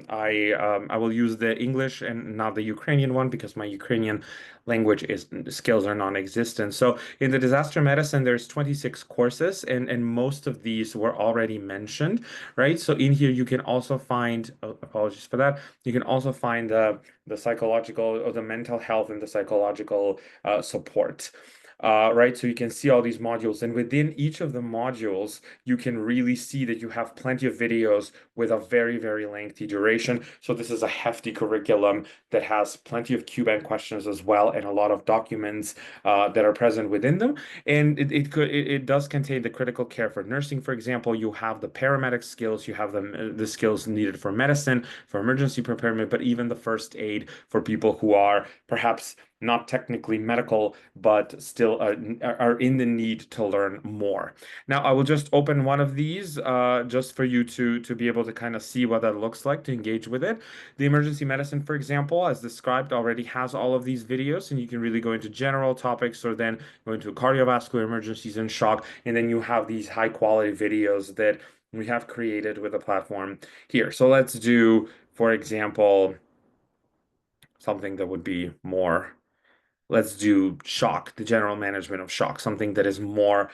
I will use the English and not the Ukrainian one, because my Ukrainian language skills are non-existent. So in the disaster medicine, there's 26 courses, and most of these were already mentioned, right? So in here, you can also find, apologies for that, you can also find the psychological or the mental health and the psychological support. right? So you can see all these modules, and within each of the modules, you can really see that you have plenty of videos with a very, very lengthy duration. So this is a hefty curriculum that has plenty of Q-Bank questions as well, and a lot of documents that are present within them. And it does contain the critical care for nursing, for example. You have the paramedic skills, you have the skills needed for medicine, for emergency preparedness, but even the first aid for people who are perhaps not technically medical, but still are in the need to learn more. Now, I will just open one of these just for you to be able to kind of see what that looks like, to engage with it. The emergency medicine, for example, as described, already has all of these videos, and you can really go into general topics or then go into cardiovascular emergencies and shock, and then you have these high quality videos that we have created with the platform here. So let's do, for example, something that would be more, let's do shock, the general management of shock, something that is more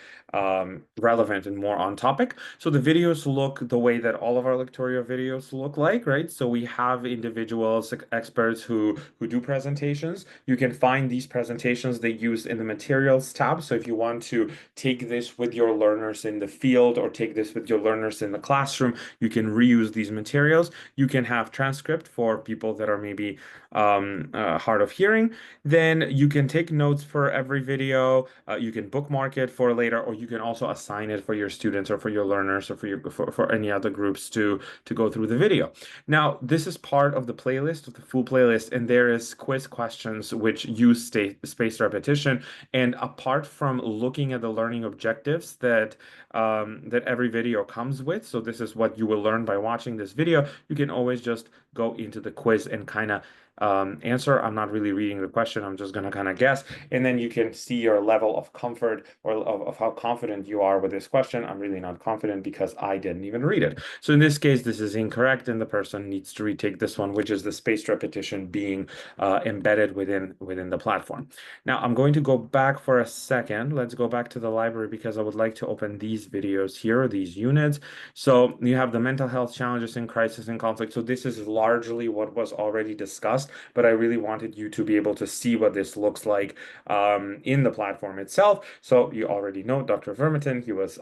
relevant and more on topic. So the videos look the way that all of our Lecturio videos look like, right? So we have individuals, experts who do presentations. You can find these presentations they use in the materials tab. So if you want to take this with your learners in the field or take this with your learners in the classroom, you can reuse these materials. You can have transcript for people that are maybe hard of hearing. Then you can take notes for every video. You can bookmark it for later, or you can also assign it for your students or for your learners or for any other groups to go through the video. Now, this is part of the playlist, of the full playlist, and there is quiz questions which use spaced repetition. And apart from looking at the learning objectives that every video comes with, so this is what you will learn by watching this video, you can always just go into the quiz and kind of answer. I'm not really reading the question, I'm just going to kind of guess, and then you can see your level of comfort or of how confident you are with this question. I'm really not confident because I didn't even read it. So in this case, this is incorrect, and the person needs to retake this one, which is the spaced repetition being embedded within the platform. Now I'm going to go back for a second. Let's go back to the library because I would like to open these videos here, these units. So you have the mental health challenges in crisis and conflict. So this is largely what was already discussed, but I really wanted you to be able to see what this looks like in the platform itself. So you already know Dr. Vermeten, he was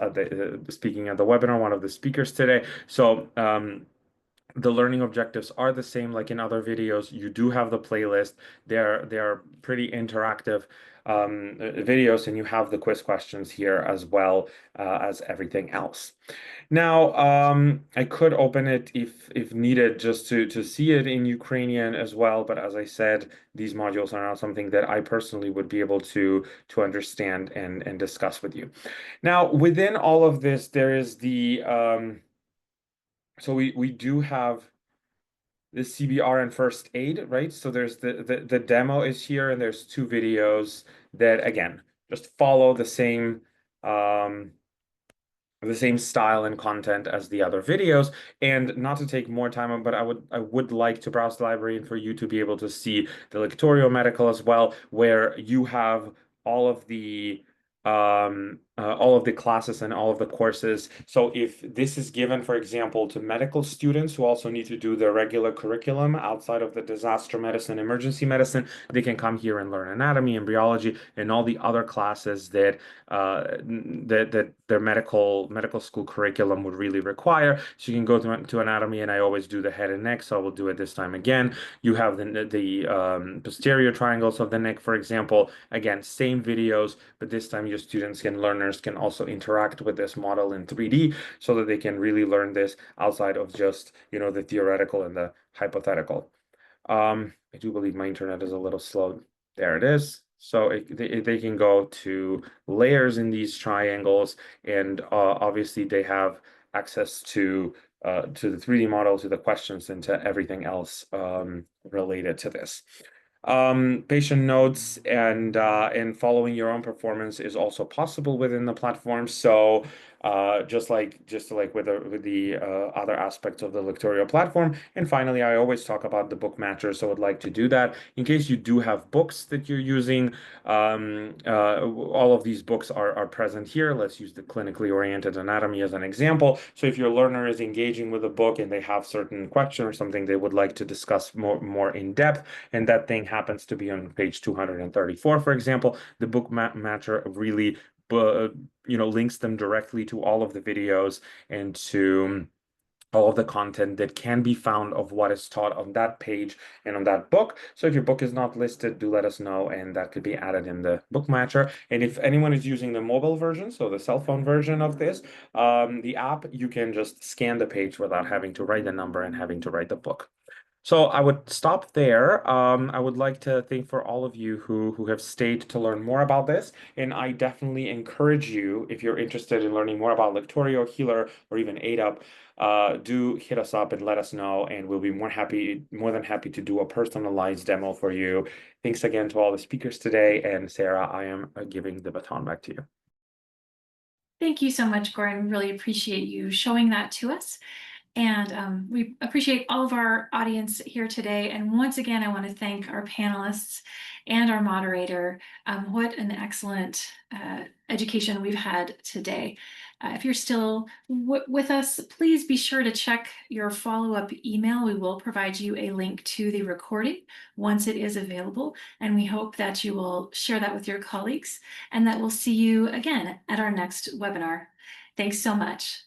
speaking at the webinar, one of the speakers today. So the learning objectives are the same like in other videos. You do have the playlist. They're pretty interactive videos, and you have the quiz questions here as well as everything else. Now, I could open it if needed just to see it in Ukrainian as well, but as I said, these modules are not something that I personally would be able to understand and discuss with you. Now, within all of this, there is the so we do have the CBR and first aid, right? So there's the demo is here, and there's two videos that again just follow the same style and content as the other videos. And not to take more time, but I would like to browse the library and for you to be able to see the Lecturio Medical as well, where you have all of the classes and all of the courses. So if this is given, for example, to medical students who also need to do their regular curriculum outside of the disaster medicine, emergency medicine, they can come here and learn anatomy, embryology, and all the other classes that their medical school curriculum would really require. So you can go to anatomy, and I always do the head and neck, so I will do it this time again. You have the posterior triangles of the neck, for example. Again, same videos, but this time your students and learners can also interact with this model in 3D so that they can really learn this outside of just, the theoretical and the hypothetical. I do believe my internet is a little slow. There it is. So they can go to layers in these triangles, and obviously they have access to the 3D model, to the questions, and to everything else related to this. Patient notes and following your own performance is also possible within the platform. So just like with the other aspects of the Lecturio platform. And finally, I always talk about the book matcher, so I'd like to do that in case you do have books that you're using. All of these books are present here. Let's use the clinically oriented anatomy as an example. So if your learner is engaging with a book and they have certain question or something they would like to discuss more in depth, and that thing happens to be on page 234, for example, the book matcher really links them directly to all of the videos and to all of the content that can be found of what is taught on that page and on that book. So if your book is not listed, do let us know, and that could be added in the book matcher. And if anyone is using the mobile version, so the cell phone version of this, the app, you can just scan the page without having to write the number and having to write the book. So I would stop there. I would like to thank for all of you who have stayed to learn more about this. And I definitely encourage you, if you're interested in learning more about Lecturio, Healer, or even AidUp, do hit us up and let us know, and we'll be more than happy to do a personalized demo for you. Thanks again to all the speakers today. And Sarah, I am giving the baton back to you.
Thank you so much, Gordon. Really appreciate you showing that to us. And we appreciate all of our audience here today. And once again, I want to thank our panelists and our moderator. What an excellent education we've had today. If you're still with us, please be sure to check your follow-up email. We will provide you a link to the recording once it is available. And we hope that you will share that with your colleagues and that we'll see you again at our next webinar. Thanks so much.